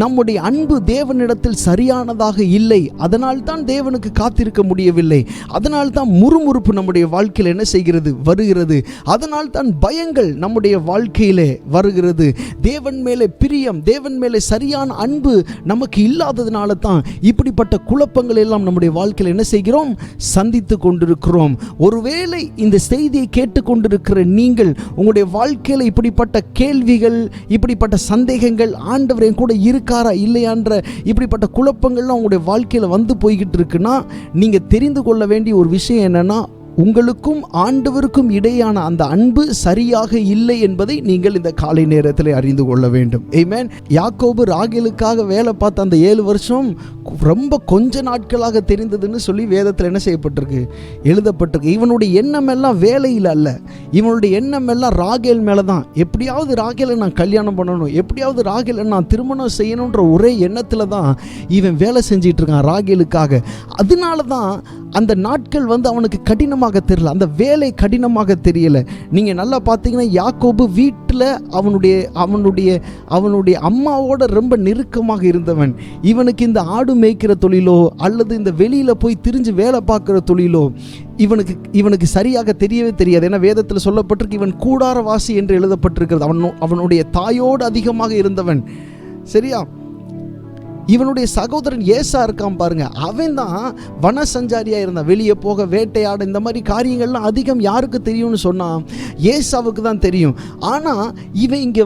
நம்முடைய அன்பு தேவனிடத்தில் சரியானதாக இல்லை. அதனால் தான் தேவனுக்கு காத்திருக்க முடியவில்லை. அதனால் தான் முறுமுறுப்பு நம்முடைய வாழ்க்கையில் என்ன செய்கிறது? வருகிறது. அதனால் தான் பயங்கள் நம்முடைய வாழ்க்கையிலே வருகிறது. தேவன் மேலே பிரியம், தேவன் மேலே சரியான அன்பு நமக்கு இல்லாததுனால தான் இப்படிப்பட்ட குழப்பங்கள் எல்லாம் நம்முடைய வாழ்க்கையில் என்ன செய்கிறோம்? சந்தித்து கொண்டிருக்கிறோம். ஒருவேளை இந்த செய்தியை கேட்டுக்கொண்டிருக்கிற நீங்கள் உங்களுடைய வாழ்க்கையில் இப்படிப்பட்ட கேள்விகள், இப்படிப்பட்ட சந்தேகங்கள், ஆண்டவர் என் கூட இருக்காரா இல்லையான்ற இப்படிப்பட்ட குழப்பங்கள்லாம் உங்களுடைய வாழ்க்கையில் வந்து போய்கிட்டு இருக்குன்னா, நீங்க தெரிந்து கொள்ள வேண்டிய ஒரு விஷயம் என்னன்னா, உங்களுக்கும் ஆண்டவருக்கும் இடையான அந்த அன்பு சரியாக இல்லை என்பதை நீங்கள் இந்த காலை நேரத்தில் அறிந்து கொள்ள வேண்டும். ஆமென். யாக்கோபு ராகேலுக்காக வேலை பார்த்த அந்த 7 வருஷம் ரொம்ப கொஞ்ச நாட்களாக தெரிந்ததுன்னு சொல்லி வேதத்தில் என்ன செய்யப்பட்டிருக்கு? எழுதப்பட்டிருக்கு. இவனுடைய எண்ணம் எல்லாம் வேலையில் அல்ல, இவனுடைய எண்ணம் எல்லாம் ராகேல் மேலே தான். எப்படியாவது ராகேலை நான் கல்யாணம் பண்ணணும், எப்படியாவது ராகேலை நான் திருமணம் செய்யணுன்ற ஒரே எண்ணத்தில் தான் இவன் வேலை செஞ்சிட்டு இருக்கான் ராகேலுக்காக. அதனால தான் அந்த நாட்கள் அவனுக்கு கடினமாக தெரியல, அந்த வேலை கடினமாக தெரியல. நீங்க நல்லா பார்த்தீங்கன்னா, யாக்கோபு வீட்டில் அவனுடைய அம்மாவோட ரொம்ப நெருக்கமாக இருந்தவன். இவனுக்கு இந்த ஆடு மேய்க்கிற தொழிலோ அல்லது இந்த வெளியில போய் திரிஞ்சு வேலை பார்க்கிற தொழிலோ இவனுக்கு சரியாக தெரியவே தெரியாது. ஏன்னா வேதத்தில் சொல்லப்பட்டிருக்கு, இவன் கூடாரவாசி என்று எழுதப்பட்டிருக்கிறது. அவனுடைய தாயோடு அதிகமாக இருந்தவன். சரியா? இவனுடைய சகோதரன் ஏசா இருக்கான் பாருங்க, அவன் தான் வன சஞ்சாரியாக இருந்தான். வெளியே போக, வேட்டையாட, இந்த மாதிரி காரியங்கள்லாம் அதிகம் யாருக்கு தெரியும்னு சொன்னான்? ஏசாவுக்கு தான் தெரியும். ஆனால் இவன் இங்கே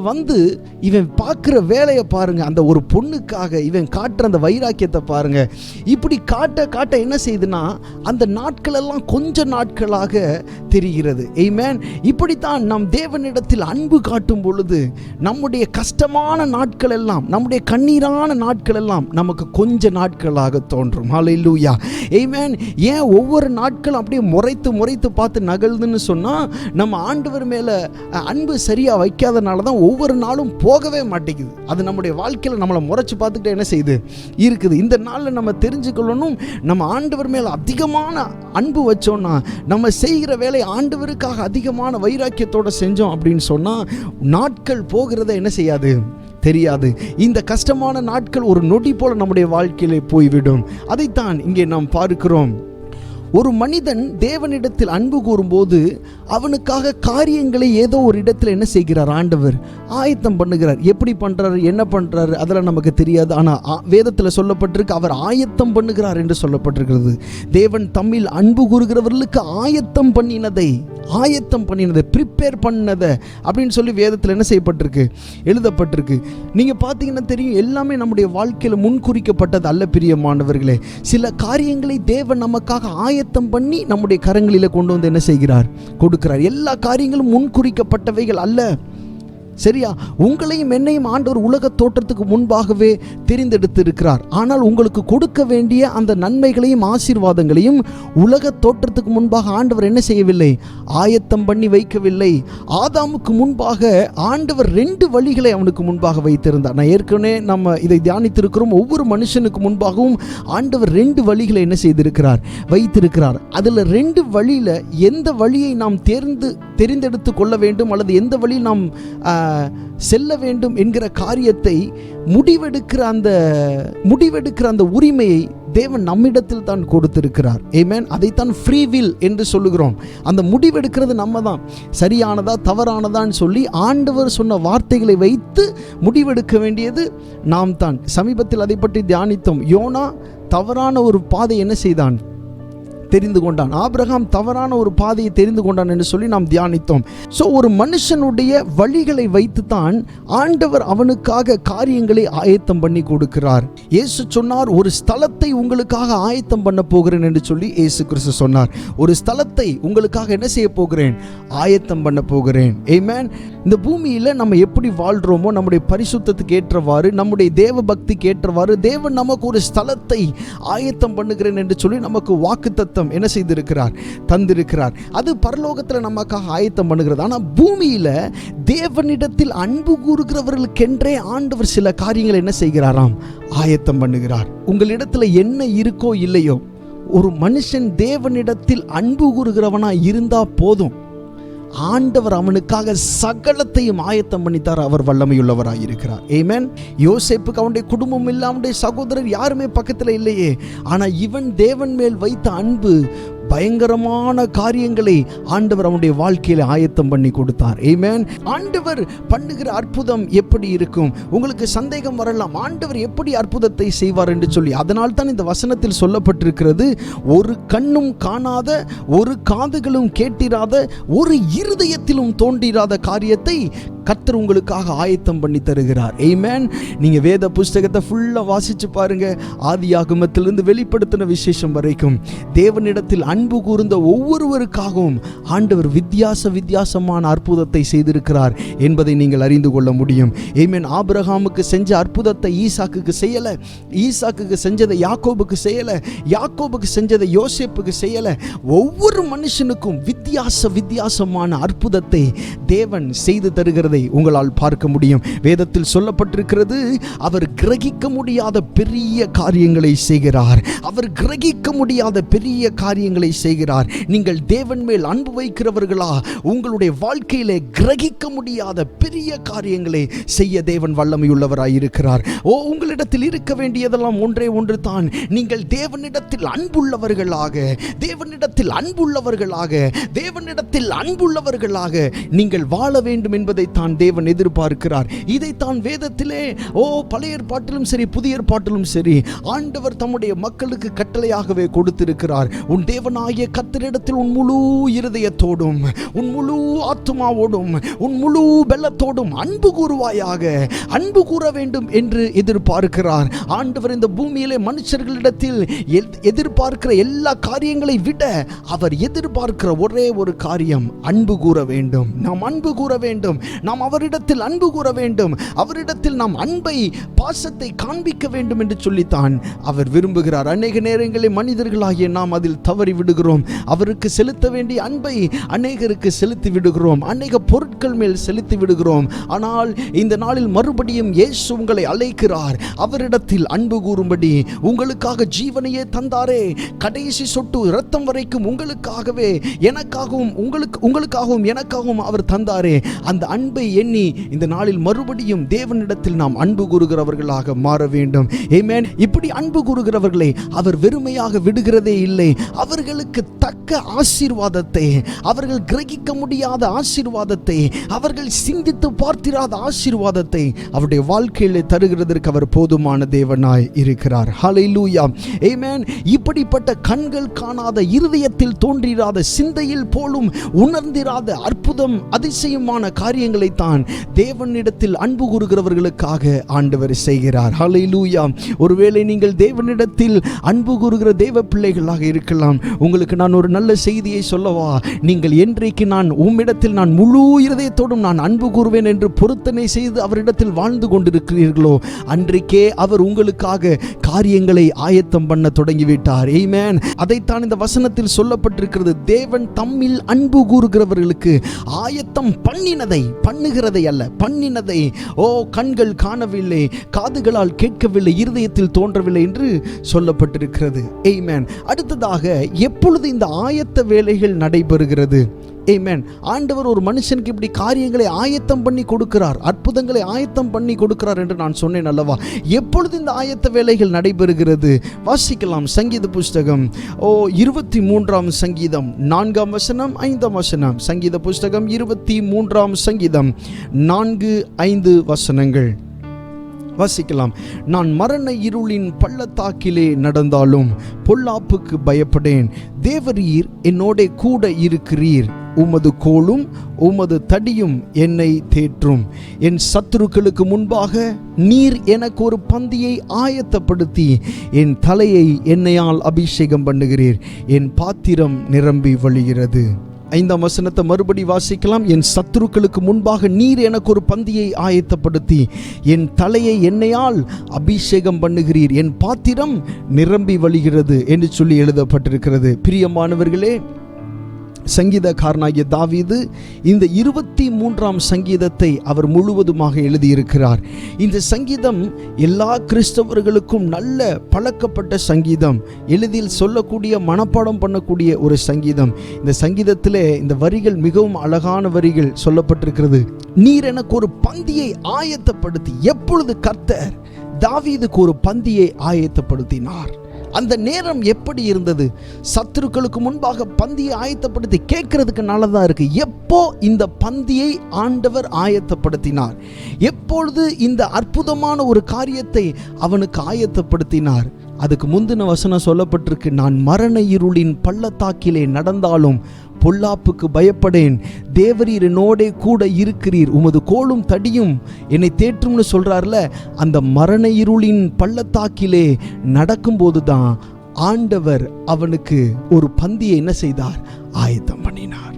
இவன் பார்க்குற வேலையை பாருங்க, அந்த ஒரு பொண்ணுக்காக இவன் காட்டுற அந்த வைராக்கியத்தை பாருங்க. இப்படி காட்ட என்ன செய்யுதுன்னா, அந்த நாட்கள் எல்லாம் கொஞ்ச நாட்களாக தெரிகிறது. ஆமென். இப்படித்தான் நம் தேவனிடத்தில் அன்பு காட்டும் பொழுது நம்முடைய கஷ்டமான நாட்கள் எல்லாம், நம்முடைய கண்ணீரான நாட்கள் எல்லாம் நமக்கு கொஞ்ச நாட்களாக தோன்றும். ஹல்லேலூயா. ஆமென். ஏன் ஒவ்வொரு நாட்களும் அப்படியே முறைத்து பார்த்து நகழ்ந்துன்னு சொன்னா, நம்ம ஆண்டவர் மேல அன்பு சரியா வைக்காதனால தான் ஒவ்வொரு நாளும் போகவே மாட்டேங்குது. அது நம்முடைய வாழ்க்கையில நம்மளை முறைச்சு பார்த்துக்கிட்டே என்ன செய்யுது? இருக்குது. இந்த நாளில் நம்ம தெரிஞ்சுக்கொள்ளணும், நம்ம ஆண்டவர் மேல அதிகமான அன்பு வச்சோம்னா, நம்ம செய்கிற வேலை ஆண்டவருக்காக அதிகமான வைராக்கியத்தோட செஞ்சோம் அப்படின்னு சொன்னா, நாட்கள் போகிறத என்ன செய்யாது? தெரியாது. இந்த கஷ்டமான நாட்கள் ஒரு நொடி போல நம்முடைய வாழ்க்கையிலே போய்விடும். அதைத்தான் இங்கே நாம் பார்க்கிறோம். ஒரு மனிதன் தேவனிடத்தில் அன்பு கூறும்போது அவனுக்காக காரியங்களை ஏதோ ஒரு இடத்துல என்ன செய்கிறார்? ஆண்டவர் ஆயத்தம் பண்ணுகிறார். எப்படி பண்றாரு, என்ன பண்றாரு, அதெல்லாம் நமக்கு தெரியாது. ஆனால் வேதத்தில் சொல்லப்பட்டிருக்கு, அவர் ஆயத்தம் பண்ணுகிறார் என்று சொல்லப்பட்டிருக்கிறது. தேவன் தம்மில் அன்பு கூறுகிறவர்களுக்கு ஆயத்தம் பண்ணினதை ப்ரிப்பேர் பண்ணதை அப்படின்னு சொல்லி வேதத்தில் என்ன செய்யப்பட்டிருக்கு? எழுதப்பட்டிருக்கு. நீங்கள் பார்த்தீங்கன்னா தெரியும், எல்லாமே நம்முடைய வாழ்க்கையில் முன்குறிக்கப்பட்டது அல்ல பிரியமானவர்களே. சில காரியங்களை தேவன் நமக்காக ஆயத்தம் பண்ணி நம்முடைய கரங்களில் கொண்டு வந்து என்ன செய்கிறார்? கொடுக்கிறார். எல்லா காரியங்களும் முன்குறிக்கப்பட்டவைகள் அல்ல. சரியா? உங்களையும் என்னையும் ஆண்டவர் உலக தோற்றத்துக்கு முன்பாகவே தெரிந்தெடுத்து இருக்கிறார். ஆனால் உங்களுக்கு கொடுக்க வேண்டிய அந்த நன்மைகளையும் ஆசீர்வாதங்களையும் உலக தோற்றத்துக்கு முன்பாக ஆண்டவர் என்ன செய்யவில்லை? ஆயத்தம் பண்ணி வைக்கவில்லை. ஆதாமுக்கு முன்பாக ஆண்டவர் 2 வழிகளை அவனுக்கு முன்பாக வைத்திருந்தார். நான் ஏற்கனவே நம்ம இதை தியானித்திருக்கிறோம். ஒவ்வொரு மனுஷனுக்கு முன்பாகவும் ஆண்டவர் 2 வழிகளை என்ன செய்திருக்கிறார்? வைத்திருக்கிறார். அதில் 2 வழியில் எந்த வழியை நாம் தெரிந்தெடுத்து கொள்ள வேண்டும் அல்லது எந்த வழியில் நாம் செல்ல வேண்டும் என்கிற காரியத்தை முடிவெடுக்கிற அந்த உரிமையை தேவன் நம்மிடத்தில் தான் கொடுத்திருக்கிறார். ஆமென். அதைத்தான் ஃப்ரீ வில் என்று சொல்லுகிறோம். அந்த முடிவெடுக்கிறது நம்ம தான். சரியானதா தவறானதான்னு சொல்லி ஆண்டவர் சொன்ன வார்த்தைகளை வைத்து முடிவெடுக்க வேண்டியது நாம் தான். சமீபத்தில் அதை பற்றி தியானித்தோம். யோனா தவறான ஒரு பாதை என்ன செய்தான்? தெரிந்து கொண்டான். ஆபிரகாம் தவறான ஒரு பாதையை தெரிந்து கொண்டான் என்று சொல்லி நாம் தியானித்தோம். ஸோ ஒரு மனுஷனுடைய வழிகளை வைத்துத்தான் ஆண்டவர் அவனுக்காக காரியங்களை ஆயத்தம் பண்ணி கொடுக்கிறார். இயேசு சொன்னார், ஒரு ஸ்தலத்தை உங்களுக்காக ஆயத்தம் பண்ண போகிறேன் என்று சொல்லி இயேசு கிறிஸ்து சொன்னார். ஒரு ஸ்தலத்தை உங்களுக்காக என்ன செய்ய போகிறேன்? ஆயத்தம் பண்ண போகிறேன். ஆமென். இந்த பூமியில நம்ம எப்படி வாழ்றோமோ நம்முடைய பரிசுத்தத்துக்கு ஏற்றவாறு, நம்முடைய தேவ பக்திக்கு ஏற்றவாறு தேவன் நமக்கு ஒரு ஸ்தலத்தை ஆயத்தம் பண்ணுகிறேன் என்று சொல்லி நமக்கு வாக்குத்தத்தம் என்ன செய்திருக்கிறார்? தந்திருக்கிறார். அது பரலோகத்தில் நமக்காக ஆயத்தம் பண்ணுகிறது. ஆனால் பூமியில தேவனிடத்தில் அன்பு கூறுகிறவர்களுக்கென்றே ஆண்டவர் சில காரியங்களை என்ன செய்கிறாராம்? ஆயத்தம் பண்ணுகிறார். உங்களிடத்துல என்ன இருக்கோ இல்லையோ, ஒரு மனுஷன் தேவனிடத்தில் அன்பு கூறுகிறவனா இருந்தா போதும், ஆண்டவர் அவனுக்காக சகலத்தையும் ஆயத்தம் பண்ணித்தார். அவர் வல்லமையுள்ளவராக இருக்கிறார். ஆமென். யோசேப்புக்கு அவனுடைய குடும்பம் இல்லை, அவனுடைய சகோதரர் யாருமே பக்கத்தில் இல்லையே. ஆனால் இவன் தேவன் மேல் வைத்த அன்பு பயங்கரமான காரியங்களை ஆண்டவர் அவனுடைய வாழ்க்கையில ஆயத்தம் பண்ணி கொடுத்தார். ஆமென். ஆண்டவர் பண்ணுகிற அற்புதம் எப்படி இருக்கும்? உங்களுக்கு சந்தேகம் வரலாம், ஆண்டவர் எப்படி அற்புதத்தை செய்வார் என்று சொல்லி. அதனால் தான் இந்த வசனத்தில் சொல்லப்பட்டிருக்கிறது, ஒரு கண்ணும் காணாத, ஒரு காதுகளும் கேட்டிராத, ஒரு இருதயத்திலும் தோன்றிராத காரியத்தை கர்த்தர் உங்களுக்காக ஆயத்தம் பண்ணி தருகிறார். ஆமென். நீங்க வேத புஸ்தகத்தை ஃபுல்லா வாசிச்சு பாருங்க. ஆதியாகமத்திலிருந்து வெளிப்படுத்தின விசேஷம் வரைக்கும் தேவனிடத்தில் அன்பு கூர்ந்த ஒவ்வொருவருக்காகவும் ஆண்டவர் வித்தியாசமான அற்புதத்தை செய்திருக்கிறார் என்பதை நீங்கள் அறிந்து கொள்ள முடியும். ஆமென். ஆபிரகாமுக்கு செஞ்ச அற்புதத்தை ஈசாக்குக்கு செய்யல, ஈசாக்குக்கு செஞ்சதை யாக்கோபுக்கு செய்யல, யாக்கோபுக்கு செஞ்சதை யோசேப்புக்கு செய்யல. ஒவ்வொரு மனுஷனுக்கும் வித்தியாசமான அற்புதத்தை தேவன் செய்து தருகிறது உங்களால் பார்க்க முடியும். வேதத்தில் சொல்லப்பட்டிருக்கிறது, அவர் கிரகிக்க முடியாத பெரிய காரியங்களை செய்கிறார். அவர் கிரகிக்க முடியாத பெரிய காரியங்களை செய்கிறார். நீங்கள் தேவன் மேல் அன்பு வைக்கிறவர்களா? உங்களுடைய வாழ்க்கையிலே கிரகிக்க முடியாத பெரிய காரியங்களை செய்ய தேவன் வல்லமையுள்ளவராய் இருக்கிறார். உங்களிடத்தில் இருக்க வேண்டியதெல்லாம் ஒன்றே ஒன்று தான். நீங்கள் தேவனிடத்தில் அன்புள்ளவர்களாக, தேவனிடத்தில் அன்புள்ளவர்களாக, தேவனிடத்தில் அன்புள்ளவர்களாக நீங்கள் வாழ வேண்டும் என்பதை தான் தேவன் எதிர்பார்க்கிறார். இதைத்தான் வேதத்திலே பழைய ஏற்பாட்டிலும் சரி புதிய ஏற்பாட்டிலும் சரி ஆண்டவர் தம்முடைய மக்களுக்கு கட்டளையாகவே கொடுத்திருக்கிறார். உன் தேவனாகிய கர்த்தரிடத்தில் உன் முழு இருதயத்தோடும், உன் முழு ஆத்துமாவோடும், உன் முழு பலத்தோடும் அன்பு கூறுவாயாக, அன்பு கூற வேண்டும் என்று எதிர்பார்க்கிறார். ஆண்டவர் இந்த பூமியிலே மனுஷர்களிடத்தில் எதிர்பார்க்கிற எல்லா காரியங்களை விட அவர் எதிர்பார்க்கிற ஒரே ஒரு காரியம், அன்பு கூற வேண்டும். நாம் அன்பு கூற வேண்டும். நாம் அவரிடத்தில் அன்பு கூற வேண்டும். அவரிடத்தில் நாம் அன்பை, பாசத்தை காண்பிக்க வேண்டும் என்று சொல்லித்தான் அவர் விரும்புகிறார். அநேக நேரங்களில் மனிதர்களாகிய நாம் அதில் தவறி விடுகிறோம். அவருக்கு செலுத்த வேண்டிய அன்பை அநேகருக்கு செலுத்தி விடுகிறோம், அநேக பொருட்கள் மேல் செலுத்தி விடுகிறோம். ஆனால் இந்த நாளில் மறுபடியும் இயேசு உங்களை அழைக்கிறார். அவரிடத்தில் அன்பு கூறும்படி. உங்களுக்காக ஜீவனையே தந்தாரே, கடைசி சொட்டு இரத்தம் வரைக்கும் உங்களுக்காகவே, எனக்காகவும் உங்களுக்காகவும் எனக்காகவும் அவர் தந்தாரே. அந்த அன்பை எண்ணி இந்த நாளில் மறுபடியும் தேவனிடத்தில் நாம் அன்பு கூறுகிறவர்களாக மாற வேண்டும். ஆமென். இப்படி அன்பு கூறுகிறவர்களை அவர் வெறுமையாக விடுகிறதே இல்லை. அவர்களுக்கு தக்க ஆசீர்வாதத்தை, அவர்கள் கிரகிக்க முடியாத ஆசீர்வாதத்தை, அவர்கள் சிந்தித்து பார்த்திராத ஆசீர்வாதத்தை அவருடைய வாழ்க்கையிலே தருகிறதற்கு அவர் போதுமான தேவனாய் இருக்கிறார். ஹல்லேலூயா. ஆமென். இப்படிப்பட்ட கண்கள் காணாத, இருதயத்தில் தோன்றிராத, சிந்தையில் போலும் உணர்ந்திராத அற்புதம், அதிசயமான காரியங்களை தான் தேவனிடத்தில் அன்பு கூறுகிறவர்களுக்காக ஆண்டவர் செய்கிறார். ஹல்லேலூயா. ஒருவேளை நீங்கள் தேவனிடத்தில் அன்பு கூறுகிற தேவ பிள்ளைகளாக இருக்கலாம். உங்களுக்கு நான் ஒரு நல்ல செய்தியை சொல்லவா? நீங்கள் என்றைக்கு நான் உம்மிடத்தில் நான் முழு இருதயத்தோடும் நான் அன்பு கூறுவேன் என்று பொருத்தனை செய்து அவரிடத்தில் வாழ்ந்து கொண்டிருக்கிறீர்களோ, அன்றைக்கே அவர் உங்களுக்காக காரியங்களை ஆயத்தம் பண்ண தொடங்கிவிட்டார். ஆமென். அதைத்தான் இந்த வசனத்தில் சொல்லப்பட்டிருக்கிறது. தேவன் தம்மில் அன்பு கூறுகிறவர்களுக்கு ஆயத்தம் பண்ணுகிறதை அல்ல, பண்ணினதை கண்கள் காணவில்லை, காதுகளால் கேட்கவில்லை, இருதயத்தில் தோன்றவில்லை என்று சொல்லப்பட்டிருக்கிறது. ஆமென். அடுத்ததாக, எப்பொழுது இந்த ஆயத்த வேலைகள் நடைபெறுகிறது? ஆமென். ஆண்டவர் ஒரு மனுஷனுக்கு இப்படி காரியங்களை ஆயத்தம் பண்ணி கொடுக்கிறார், அற்புதங்களை ஆயத்தம் பண்ணி கொடுக்கிறார் என்று நான் சொன்னேன் அல்லவா? எப்பொழுது இந்த ஆயத்த வேலைகள் நடைபெறுகிறது? வாசிக்கலாம். சங்கீத புஸ்தகம் 23 சங்கீதம் 4 வசனம் 5 வசனம். சங்கீத புஸ்தகம் 23 சங்கீதம் 4-5 வசனங்கள். வாசிக்கலாம். நான் மரண இருளின் பள்ளத்தாக்கிலே நடந்தாலும் பொல்லாப்புக்கு பயப்படேன். தேவரீர் என்னோட கூட இருக்கிறீர். உமது கோலும் உமது தடியும் என்னை தேற்றும். என் சத்துருக்களுக்கு முன்பாக நீர் எனக்கு ஒரு பந்தியை ஆயத்தப்படுத்தி என் தலையை எண்ணெயால் அபிஷேகம் பண்ணுகிறீர். என் பாத்திரம் நிரம்பி வழிகிறது. 5ஆம் வசனத்தை மறுபடி வாசிக்கலாம். என் சத்துருக்களுக்கு முன்பாக நீர் எனக்கு ஒரு பந்தியை ஆயத்தப்படுத்தி என் தலையை எண்ணெயால் அபிஷேகம் பண்ணுகிறீர். என் பாத்திரம் நிரம்பி வழிகிறது என்று சொல்லி எழுதப்பட்டிருக்கிறது. பிரியமானவர்களே, சங்கீதக்காரனாகிய தாவீது இந்த 23ஆம் சங்கீதத்தை அவர் முழுவதுமாக எழுதியிருக்கிறார். இந்த சங்கீதம் எல்லா கிறிஸ்தவர்களுக்கும் நல்ல பழக்கப்பட்ட சங்கீதம், எளிதில் சொல்லக்கூடிய மனப்பாடம் பண்ணக்கூடிய ஒரு சங்கீதம். இந்த சங்கீதத்திலே இந்த வரிகள் மிகவும் அழகான வரிகள் சொல்லப்பட்டிருக்கிறது. நீர் எனக்கு ஒரு பந்தியை ஆயத்தப்படுத்தி. எப்பொழுது கர்த்தர் தாவீதுக்கு ஒரு பந்தியை ஆயத்தப்படுத்தினார்? அந்த நேரம் எப்படி இருந்தது? சத்துருக்களுக்கு முன்பாக பந்தியை ஆயத்தப்படுத்தி கேட்கறதுக்கு நல்லதா இருக்கு. எப்போ இந்த பந்தியை ஆண்டவர் ஆயத்தப்படுத்தினார்? எப்பொழுது இந்த அற்புதமான ஒரு காரியத்தை அவனுக்கு ஆயத்தப்படுத்தினார்? அதுக்கு முந்தின வசனம் சொல்லப்பட்டிருக்கு. நான் மரண இருளின் பள்ளத்தாக்கிலே நடந்தாலும் பொல்லாப்புக்கு பயப்படேன். தேவரீர் என்னோட கூட இருக்கிறீர். உமது கோலும் தடியும் என்னை தேற்றும்னு சொல்றார்ல. அந்த மரண இருளின் பள்ளத்தாக்கிலே நடக்கும்போது தான் ஆண்டவர் அவனுக்கு ஒரு பந்தியை என்ன செய்தார்? ஆயத்தம் பண்ணினார்.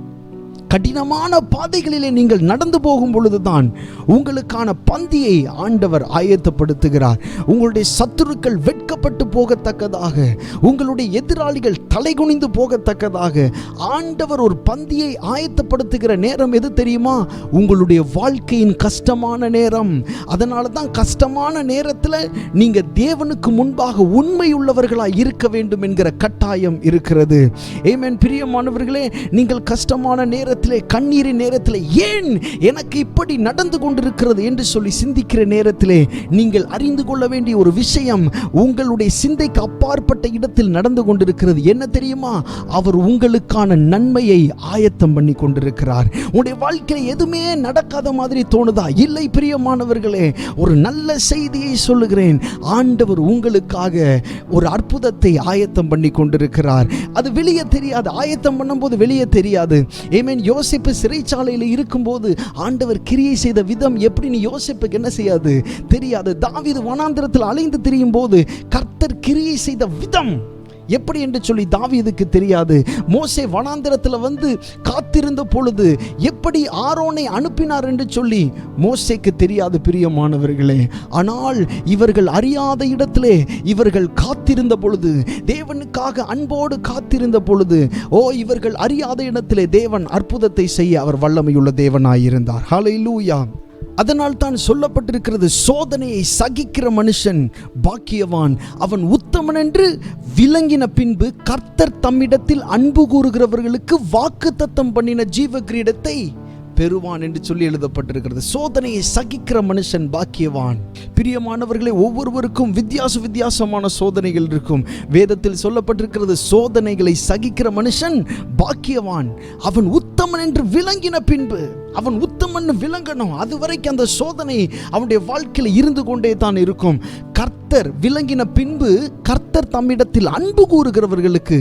கடினமான பாதைகளிலே நீங்கள் நடந்து போகும் பொழுதுதான் உங்களுக்கான பந்தியை ஆண்டவர் ஆயத்தப்படுத்துகிறார். உங்களுடைய சத்துருக்கள் வெட்கப்பட்டு போகத்தக்கதாக, உங்களுடைய எதிராளிகள் தலைகுனிந்து போகத்தக்கதாக ஆண்டவர் ஒரு பந்தியை ஆயத்தப்படுத்துகிற நேரம் எது தெரியுமா? உங்களுடைய வாழ்க்கையின் கஷ்டமான நேரம். அதனால தான் கஷ்டமான நேரத்தில் நீங்க தேவனுக்கு முன்பாக உண்மையுள்ளவர்களாய் இருக்க வேண்டும் என்கிற கட்டாயம் இருக்கிறது. ஆமென். பிரியமானவர்களே, நீங்கள் கஷ்டமான நேரத்தில், கண்ணீரின் நேரத்தில், ஏன் எனக்கு இப்படி நடந்து கொண்டிருக்கிறது என்று சொல்லி சிந்திக்கிற நேரத்திலே நீங்கள் அறிந்து கொள்ள வேண்டிய ஒரு விஷயம் உங்களுடைய சிந்தைக்கு அப்பாற்பட்ட இடத்தில் நடந்து கொண்டிருக்கிறது. என்ன தெரியுமா? அவர் உங்களுக்கான நன்மையை ஆயத்தம் பண்ணி கொண்டிருக்கிறார். உங்களுடைய வாழ்க்கையில் எதுவுமே நடக்காத மாதிரி தோணுதா? இல்லை பிரியமானவர்களே, ஒரு நல்ல செய்தியை சொல்லுகிறேன். ஆண்டவர் உங்களுக்காக ஒரு அற்புதத்தை ஆயத்தம் பண்ணி கொண்டிருக்கிறார். அது வெளியே தெரியாது. ஆயத்தம் பண்ணும்போது வெளியே தெரியாது. ஆமென். யோசேப்பு சிறைச்சாலையில் இருக்கும்போது ஆண்டவர் கிரியை செய்த விதம் எப்படின்னு யோசேப்புக்கு என்ன செய்யாது? தெரியாது. தாவீது வனாந்திரத்தில் அலைந்து திரியும் போது கர்த்தர் கிரியை செய்த விதம் எப்படி என்று சொல்லி தாவீதுக்கு தெரியாது. மோசே வனாந்திரத்தில் வந்து காத்திருந்த பொழுது எப்படி ஆரோனை அனுப்பினார் என்று சொல்லி மோசேக்கு தெரியாது பிரியமானவர்களே. ஆனால் இவர்கள் அறியாத இடத்திலே இவர்கள் காத்திருந்த பொழுது, தேவனுக்காக அன்போடு காத்திருந்த பொழுது, இவர்கள் அறியாத இடத்திலே தேவன் அற்புதத்தை செய்ய அவர் வல்லமையுள்ள தேவனாயிருந்தார். ஹல்லேலூயா. அதனால் தான் சொல்லப்பட்டிருக்கிறது, சோதனையை சகிக்கிற மனுஷன் பாக்கியவான், அவன் உத்தமன் என்று விளங்கின பின்பு கர்த்தர் தம்மிடத்தில் அன்பு கூறுகிறவர்களுக்கு வாக்குத்தத்தம் பண்ணின ஜீவ கிரீடத்தை பெறுவான் என்று சொல்லி எழுதப்பட்டிருக்கிறது. சோதனையை சகிக்கிற மனுஷன் பாக்கியவான். பிரியமானவர்களே, ஒவ்வொருவருக்கும் வித்தியாசமான சோதனைகள் இருக்கும். வேதத்தில் சொல்லப்பட்டிருக்கிறது, சோதனைகளை சகிக்கிற மனுஷன் பாக்கியவான், அவன் உத்தமன் என்று விளங்கின பின்பு. அவன் உத்தமன் விளங்கணும். அதுவரைக்கும் அந்த சோதனை அவனுடைய வாழ்க்கையில் இருந்து கொண்டே தான் இருக்கும். கர்த்தர் விளங்கின பின்பு கர்த்தர் தம்மிடத்தில் அன்பு கூறுகிறவர்களுக்கு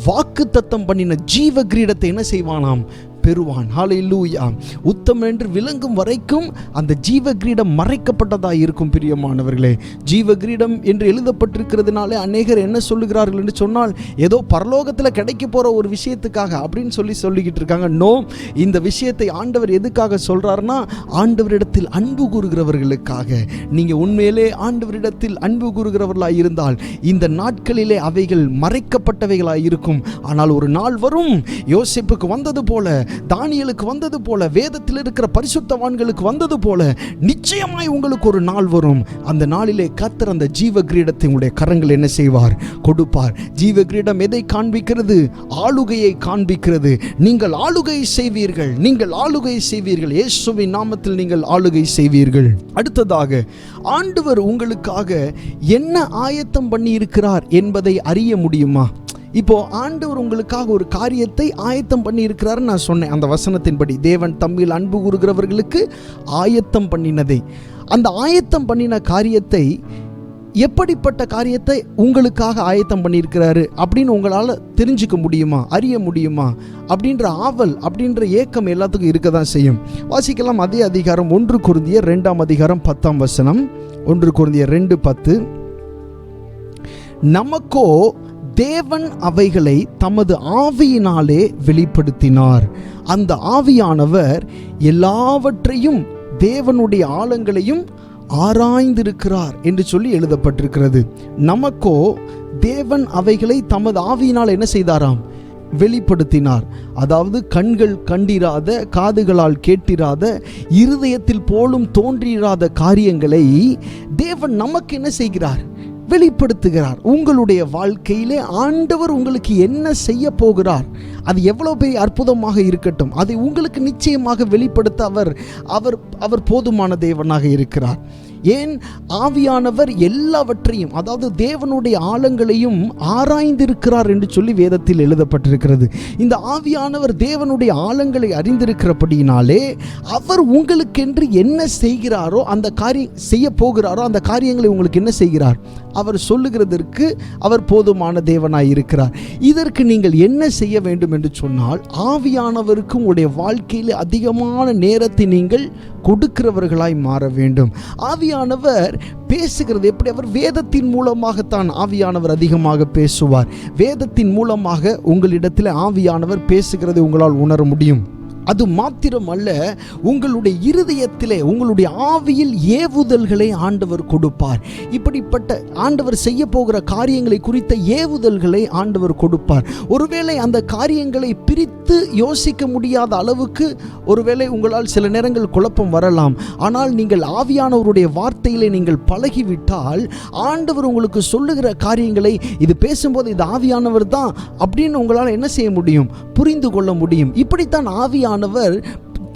வாக்குத்தத்தம் பண்ணின ஜீவ கிரீடத்தை என்ன செய்வானாம்? பெறுவான். ஹல்லேலூயா. உத்தமன் என்று விளங்கும் வரைக்கும் அந்த ஜீவ கிரீடம் மறைக்கப்பட்டதாக இருக்கும் பிரியமானவர்களே. ஜீவ கிரீடம் என்று எழுதப்பட்டிருக்கிறதுனால அநேகர் என்ன சொல்லுகிறார்கள் என்று சொன்னால், ஏதோ பரலோகத்தில் கிடைக்க போற ஒரு விஷயத்துக்காக அப்படின்னு சொல்லிக்கிட்டு இருக்காங்க. நோ, இந்த விஷயத்தை ஆண்டவர் எதுக்காக சொல்றாருன்னா, ஆண்டவரிடத்தில் அன்பு கூறுகிறவர்களுக்காக. நீங்க உண்மையிலே ஆண்டவரிடத்தில் அன்பு கூறுகிறவர்களாய் இருந்தால் இந்த நாட்களிலே அவைகள் மறைக்கப்பட்டவைகளாய் இருக்கும். ஆனால் ஒரு நாள் வரும், யோசேப்புக்கு வந்தது போல, தானியேலுக்கு வந்தது போல, வேதத்தில் இருக்கிற பரிசுத்தவான்களுக்கு வந்தது போல நிச்சயமாய் உங்களுக்கு ஒரு நாள் வரும். அந்த நாளிலே கர்த்தர் அந்த ஜீவ கிரீடத்தை உங்களுடைய கரங்கள் என்ன செய்வார்? கொடுப்பார். ஜீவ கிரீடம் எதை காண்பிக்கிறது? ஆளுகையை காண்பிக்கிறது. நீங்கள் ஆளுகை செய்வீர்கள், நீங்கள் ஆளுகை செய்வீர்கள். இயேசுவின் நாமத்தில் நீங்கள் ஆளுகை செய்வீர்கள். அடுத்ததாக, ஆண்டவர் உங்களுக்காக என்ன ஆயத்தம் பண்ணி இருக்கிறார் என்பதை அறிய முடியுமா? இப்போ ஆண்டவர் உங்களுக்காக ஒரு காரியத்தை ஆயத்தம் பண்ணி இருக்கிறாருன்னு நான் சொன்னேன். அந்த வசனத்தின்படி தேவன் தம்மில் அன்பு கூறுகிறவர்களுக்கு ஆயத்தம் பண்ணினதை. அந்த ஆயத்தம் பண்ணின காரியத்தை, எப்படிப்பட்ட காரியத்தை உங்களுக்காக ஆயத்தம் பண்ணியிருக்கிறாரு அப்படின்னு உங்களால் தெரிஞ்சுக்க முடியுமா, அறிய முடியுமா அப்படின்ற ஆவல், அப்படின்ற ஏக்கம் எல்லாத்துக்கும் இருக்க தான் செய்யும். வாசிக்கலாம் அதே அதிகாரம் 1 கொரிந்தியர் 2ஆம் அதிகாரம் 10ஆம் வசனம். 1 கொரிந்தியர் 2:10. நமக்கோ தேவன் அவைகளை தமது ஆவியினாலே வெளிப்படுத்தினார். அந்த ஆவியானவர் எல்லாவற்றையும் தேவனுடைய ஆழங்களையும் ஆராய்ந்திருக்கிறார் என்று சொல்லி எழுதப்பட்டிருக்கிறது. நமக்கோ தேவன் அவைகளை தமது ஆவியினால் என்ன செய்தாராம்? வெளிப்படுத்தினார். அதாவது கண்கள் கண்டிராத, காதுகளால் கேட்டிராத, இருதயத்தில் போலும் தோன்றிராத காரியங்களை தேவன் நமக்கு என்ன செய்கிறார்? வெளிப்படுத்துகிறார். உங்களுடைய வாழ்க்கையிலே ஆண்டவர் உங்களுக்கு என்ன செய்ய போகிறார், அது எவ்வளவு பெரிய அற்புதமாக இருக்கட்டும், அதை உங்களுக்கு நிச்சயமாக வெளிப்படுத்த அவர் போதுமான தேவனாக இருக்கிறார். ஏன்? ஆவியானவர் எல்லாவற்றையும், அதாவது தேவனுடைய ஆழங்களையும் ஆராய்ந்திருக்கிறார் என்று சொல்லி வேதத்தில் எழுதப்பட்டிருக்கிறது. இந்த ஆவியானவர் தேவனுடைய ஆழங்களை அறிந்திருக்கிறபடியினாலே அவர் உங்களுக்கென்று என்ன செய்கிறாரோ, அந்த காரியம் செய்ய போகிறாரோ, அந்த காரியங்களை உங்களுக்கு என்ன செய்கிறார்? அவர் சொல்லுகிறதற்கு அவர் போதுமான தேவனாய் இருக்கிறார். இதற்கு நீங்கள் என்ன செய்ய வேண்டும் என்று சொன்னால், ஆவியானவருக்கு உங்களுடைய வாழ்க்கையில் அதிகமான நேரத்தை நீங்கள் கொடுக்கிறவர்களாய் மாற வேண்டும். ஆவியானவர் பேசுகிறது எப்படி? அவர் வேதத்தின் மூலமாகத்தான் ஆவியானவர் அதிகமாக பேசுவார். வேதத்தின் மூலமாக உங்களிடத்தில் ஆவியானவர் பேசுகிறதை உங்களால் உணர முடியும். அது மாத்திரமல்ல, உங்களுடைய இருதயத்திலே, உங்களுடைய ஆவியில் ஏவுதல்களை ஆண்டவர் கொடுப்பார். இப்படிப்பட்ட ஆண்டவர் செய்ய போகிற காரியங்களை குறித்த ஏவுதல்களை ஆண்டவர் கொடுப்பார். ஒருவேளை அந்த காரியங்களை பிரித்து யோசிக்க முடியாத அளவுக்கு ஒருவேளை உங்களால் சில நேரங்கள் குழப்பம் வரலாம். ஆனால் நீங்கள் ஆவியானவருடைய வார்த்தையிலே நீங்கள் பழகிவிட்டால், ஆண்டவர் உங்களுக்கு சொல்லுகிற காரியங்களை, இது பேசும்போது இது ஆவியானவர் தான் அப்படின்னு உங்களால் என்ன செய்ய முடியும்? புரிந்து கொள்ள முடியும். இப்படித்தான் ஆவியானவர்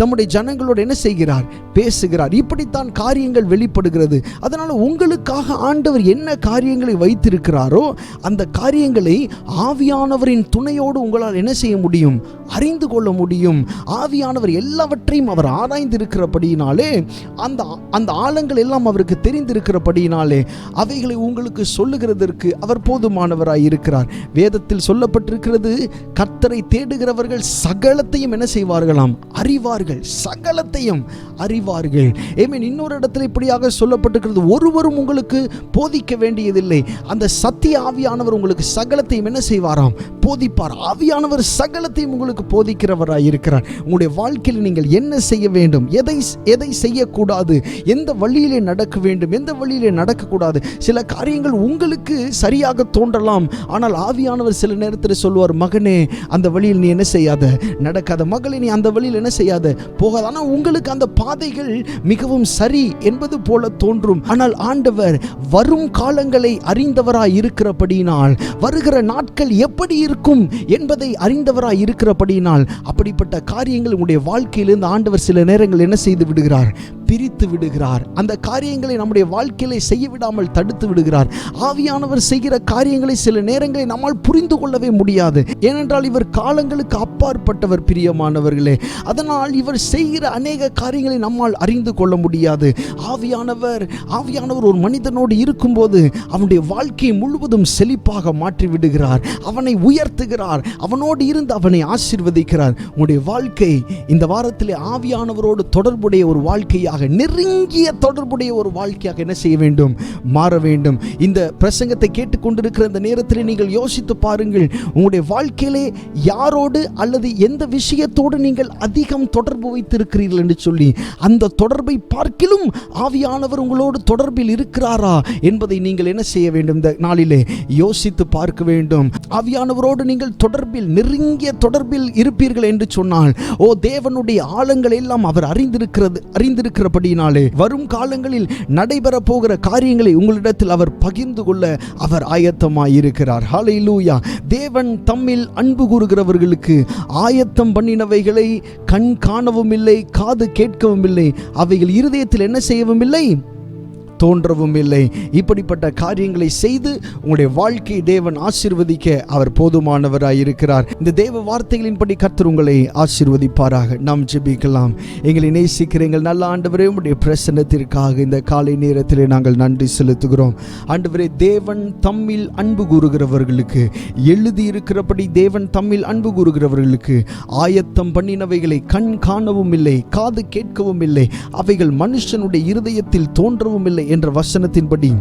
தம்முடைய ஜனங்களோடு என்ன செய்கிறார்? பேசுகிறார். இப்படித்தான் காரியங்கள் வெளிப்படுகிறது. அதனால் உங்களுக்காக ஆண்டவர் என்ன காரியங்களை வைத்திருக்கிறாரோ அந்த காரியங்களை ஆவியானவரின் துணையோடு உங்களால் என்ன செய்ய முடியும்? அறிந்து கொள்ள முடியும். ஆவியானவர் எல்லாவற்றையும் அவர் ஆராய்ந்திருக்கிறபடியினாலே, அந்த ஆழங்கள் எல்லாம் அவருக்கு தெரிந்திருக்கிறபடியினாலே அவைகளை உங்களுக்கு சொல்லுகிறதற்கு அவர் போதுமானவராய் இருக்கிறார். வேதத்தில் சொல்லப்பட்டிருக்கிறது, கர்த்தரை தேடுகிறவர்கள் சகலத்தையும் என்ன செய்வார்களாம்? அறிவார்கள். சகலத்தையும் அறிவார்கள். இன்னொரு இடத்துல இப்படியாக சொல்லப்பட்டிருக்கிறது, ஒருவரும் உங்களுக்கு போதிக்க வேண்டியதில்லை, அந்த சத்திய ஆவியானவர் உங்களுக்கு சகலத்தையும் என்ன செய்வாராம்? போதிப்பார். ஆவியானவர் சகலத்தையும் உங்களுக்கு போதிக்கிறவராய் இருக்கிறார். உங்களுடைய வாழ்க்கையில் நீங்கள் என்ன செய்ய வேண்டும், எதை செய்யக்கூடாது, எந்த வழியிலே நடக்க வேண்டும், எந்த வழியிலே நடக்கக்கூடாது. சில காரியங்கள் உங்களுக்கு சரியாக தோன்றலாம். ஆனால் ஆவியானவர் சில நேரத்தில் சொல்லுவார், மகனே அந்த வழியில் நீ என்ன செய்யாத, நடக்காத. மகளே நீ அந்த வழியில் என்ன செய்யாத, போகாது. ஆனால் உங்களுக்கு அந்த பாதைகள் மிகவும் சரி என்பது போல தோன்றும். ஆனால் ஆண்டவர் வரும் காலங்களை அறிந்தவராய் இருக்கிறபடியினால், வருகிற நாட்கள் எப்படி இருக்கும் என்பதை அறிந்தவராய் இருக்கிறபடியினால், அப்படிப்பட்ட காரியங்கள் உங்களுடைய வாழ்க்கையிலிருந்து ஆண்டவர் சில நேரங்கள் என்ன செய்து விடுகிறார்? பிரித்து விடுகிறார். அந்த காரியங்களை நம்முடைய வாழ்க்கையிலே செய்ய விடாமல் தடுத்து விடுகிறார். ஆவியானவர் செய்கிற காரியங்களை சில நேரங்களில் நம்மால் புரிந்து கொள்ளவே முடியாது. ஏனென்றால் இவர் காலங்களுக்கு அப்பாற்பட்டவர், பிரியமானவர்களே. அதனால் இவர் செய்கிற அநேக காரியங்களை நம்மால் அறிந்து கொள்ள முடியாது. ஆவியானவர் ஒரு மனிதனோடு இருக்கும்போது அவனுடைய வாழ்க்கையை முழுவதும் செழிப்பாக மாற்றி விடுகிறார். அவனை உயர்த்துகிறார். அவனோடு இருந்து அவனை ஆசீர்வதிக்கிறார். உங்களுடைய வாழ்க்கை இந்த வாரத்திலே ஆவியானவரோடு தொடர்புடைய ஒரு வாழ்க்கையாக, நெருங்கிய தொடர்புடைய ஒரு வாழ்க்கையாக என்ன செய்ய வேண்டும்? மாற வேண்டும். இந்த பிரசங்கத்தை கேட்டுக்கொண்டிருக்கிற இந்த நேரத்தில் நீங்கள் யோசித்து பாருங்கள், உங்களுடைய வாழ்க்கையிலே யாரோடு அல்லது எந்த விஷயத்தோடு நீங்கள் அதிகம் தொடர்பு வைத்திருக்கிறீர்கள் என்று சொல்லி, அந்த தொடர்பை பார்க்கிலும் ஆவியானவர் உங்களோடு தொடர்பில் இருக்கிறாரா என்பதை நீங்கள் என்ன செய்ய வேண்டும்? இந்த நாளிலே யோசித்து பார்க்க வேண்டும். ஆவியானவரோடு நீங்கள் நெருங்கிய தொடர்பில் இருப்பீர்கள் என்று சொன்னால், தேவனுடைய ஆழங்கள் எல்லாம் அவர் அறிந்திருக்கிறபடியினாலே வரும் காலங்களில் நடைபெற போகிற காரியங்களை உங்களிடத்தில் அவர் பகிர்ந்து கொள்ள அவர் ஆயத்தமாயிருக்கிறார். ஹல்லேலூயா. தேவன் தம்மில் அன்பு கூறுகிறவர்களுக்கு ஆயத்தம் பண்ணினவைகளை கண் காணவும் இல்லை, காது கேட்கவும் இல்லை, அவைகள் இருதயத்தில் என்ன செய்யவும் இல்லை, தோன்றவும் இல்லை. இப்படிப்பட்ட காரியங்களை செய்து உங்களுடைய வாழ்க்கையை தேவன் ஆசீர்வதிக்க அவர் போதுமானவராய் இருக்கிறார். இந்த தேவ வார்த்தைகளின்படி கர்த்தர் உங்களை ஆசீர்வதிப்பாராக. நாம் ஜெபிக்கலாம். எங்களை நேசிக்கிற எங்கள் நல்ல ஆண்டவரே, உம்முடைய பிரசன்னத்திற்காக இந்த காலை நேரத்திலே நாங்கள் நன்றி செலுத்துகிறோம். ஆண்டவரே, தேவன் தம்மில் அன்பு கூறுகிறவர்களுக்கு, எழுதியிருக்கிறபடி தேவன் தம்மில் அன்பு கூறுகிறவர்களுக்கு ஆயத்தம் பண்ணினவைகளை கண் காணவும் இல்லை, காது கேட்கவும் இல்லை, அவைகள் மனுஷனுடைய இருதயத்தில் தோன்றவும் இல்லை என்ற வசனத்தின்படி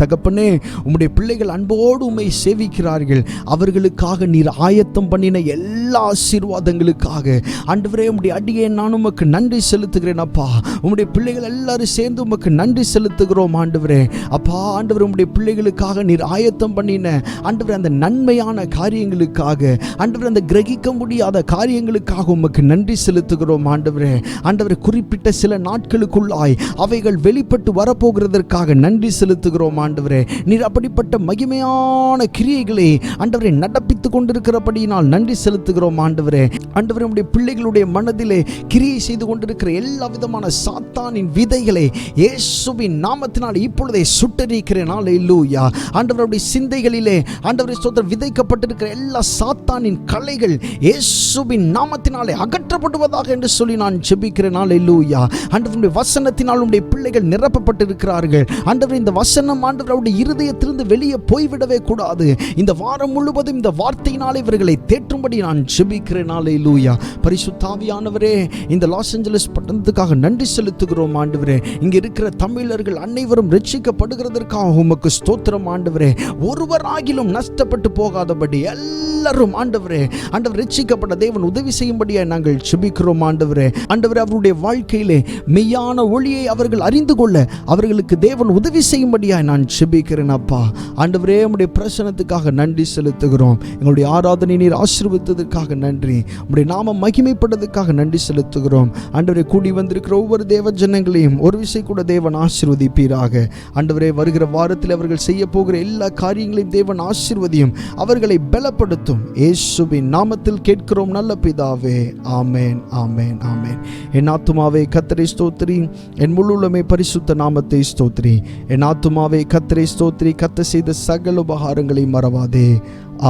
தகப்பனே, உம்முடைய பிள்ளைகள் அன்போடு உம்மை சேவிக்கிறார்கள். அவர்களுக்காக நீர் ஆயத்தம் பண்ணின எல்லா ஆசீர்வாதங்களுக்காக ஆண்டவரே, உம்முடைய அடியை நான் உமக்கு நன்றி செலுத்துகிறேன் அப்பா. உம்முடைய பிள்ளைகள் எல்லாரும் சேர்ந்து உமக்கு நன்றி செலுத்துகிறோம் ஆண்டவரே. அப்பா ஆண்டவர், உம்முடைய பிள்ளைகளுக்காக நீர் ஆயத்தம் பண்ணின ஆண்டவரே அந்த நன்மையான காரியங்களுக்காக, ஆண்டவர் அந்த கிரகிக்க முடியாத காரியங்களுக்காக உமக்கு நன்றி செலுத்துகிறோம் ஆண்டவரே. ஆண்டவரை குறிப்பிட்ட சில நாட்களுக்குள்ளாய் அவைகள் வெளிப்பட்டு வரப்போகிறதற்காக நன்றி செலுத்துகிறோம் ஆண்டவரே. நீர் அப்படிப்பட்ட மகிமையான கிரியைகளை ஆண்டவரே நடப்பித்துக் கொண்டிருக்கிறபடியினால் நன்றி செலுத்துகிறோம் ஆண்டவரே. ஆண்டவரே, உம்முடைய பிள்ளைகளுடைய மனதிலே கிரியை செய்து கொண்டிருக்கிற எல்லா விதமான சாத்தானின் விதைகளை இயேசுவின் நாமத்தினால் இப்பொழுதே சுட்டெரிக்கிறேன். அல்லேலூயா. ஆண்டவருடைய சிந்தைகளிலே ஆண்டவரே ஸ்தோத்திரம், விதைக்கப்பட்டிருக்கிற எல்லா சாத்தானின் களைகள் இயேசுவின் நாமத்தினாலே அகற்றப்படுவதாக என்று சொல்லி நான் ஜெபிக்கிறேன். அல்லேலூயா. ஆண்டவருடைய வசனத்தினால் உம்முடைய பிள்ளைகள் நிரப்பப்பட்டிருக்கிறார்கள். ஆண்டவரே, இந்த வசனம் ஆண்டவருடைய இருதயத்திலிருந்து வெளியே போய்விடவே கூடாது. இந்த வாரம் முழுவதும் இந்த வார்த்தையினாலே இவர்களை தேற்றும்படி நான் ஜெபிக்கிறேன். அல்லேலூயா. பரிசுத்த ஆவியானவரே, இந்த லாஸ் ஏஞ்சலஸ் பட்டணத்துக்காக நன்றி செலுத்துகிறோம் ஆண்டவரே. இங்க இருக்கிற தமிழர்கள் அனைவரும் ரட்சிக்கப்படுகிறதற்காக உமக்கு ஸ்தோத்திரம் ஆண்டவரே. ஒருவராகிலும் நஷ்டப்பட்டு போகாதபடி எல்லாரும் ஆண்டவரே ஆண்டவர் ரட்சிக்கப்பட்ட தேவன் உதவி செய்யும்படியாக நாங்கள் ஜெபிக்கிறோம் ஆண்டவரே. ஆண்டவரே, அவருடைய வாழ்க்கையிலே மெய்யான ஒளியை அவர்கள் அறிந்து கொள்ள அவர்களுக்கு தேவன் உதவி செய்யும்படியாக நான் ஜெபிக்கிறேன் அப்பா. ஆண்டவரே, உம்முடைய பிரசன்னத்துக்காக நன்றி செலுத்துகிறோம். எங்களுடைய ஆராதனை நீர் ஆசீர்வதித்ததற்காக நன்றி. உம்முடைய நாமம் மகிமைப்பட்டதற்காக நன்றி செலுத்துகிறோம். ஆண்டவரே, கூடி வந்திருக்கிற ஒவ்வொரு தேவ ஜனங்களையும் ஒரு விசை கூட தேவன் ஆசீர்வதிப்பீராக. ஆண்டவரே, வருகிற வாரத்தில் அவர்கள் செய்ய போகிற எல்லா காரியங்களையும் தேவன் ஆசீர்வதியும், அவர்களை பலப்படுத்தும். இயேசுவின் நாமத்தில் கேட்கிறோம் நல்ல பிதாவே. ஆமேன், ஆமேன், ஆமேன். என் ஆத்துமாவே கர்த்தரை ஸ்தோத்திரி, என் முழு உள்ளமே பரிசுத்த நாமத்தை ஸ்தோத்திரி. என் ஆத்துமாவே கர்த்தரை ஸ்தோத்திரி, கர்த்தர் செய்த சகல உபகாரங்களை மறவாதே.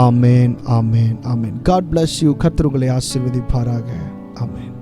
ஆமேன், ஆமேன், ஆமேன். God bless you. கர்த்தர் உங்களை ஆசீர்வதிப்பாராக. ஆமேன்.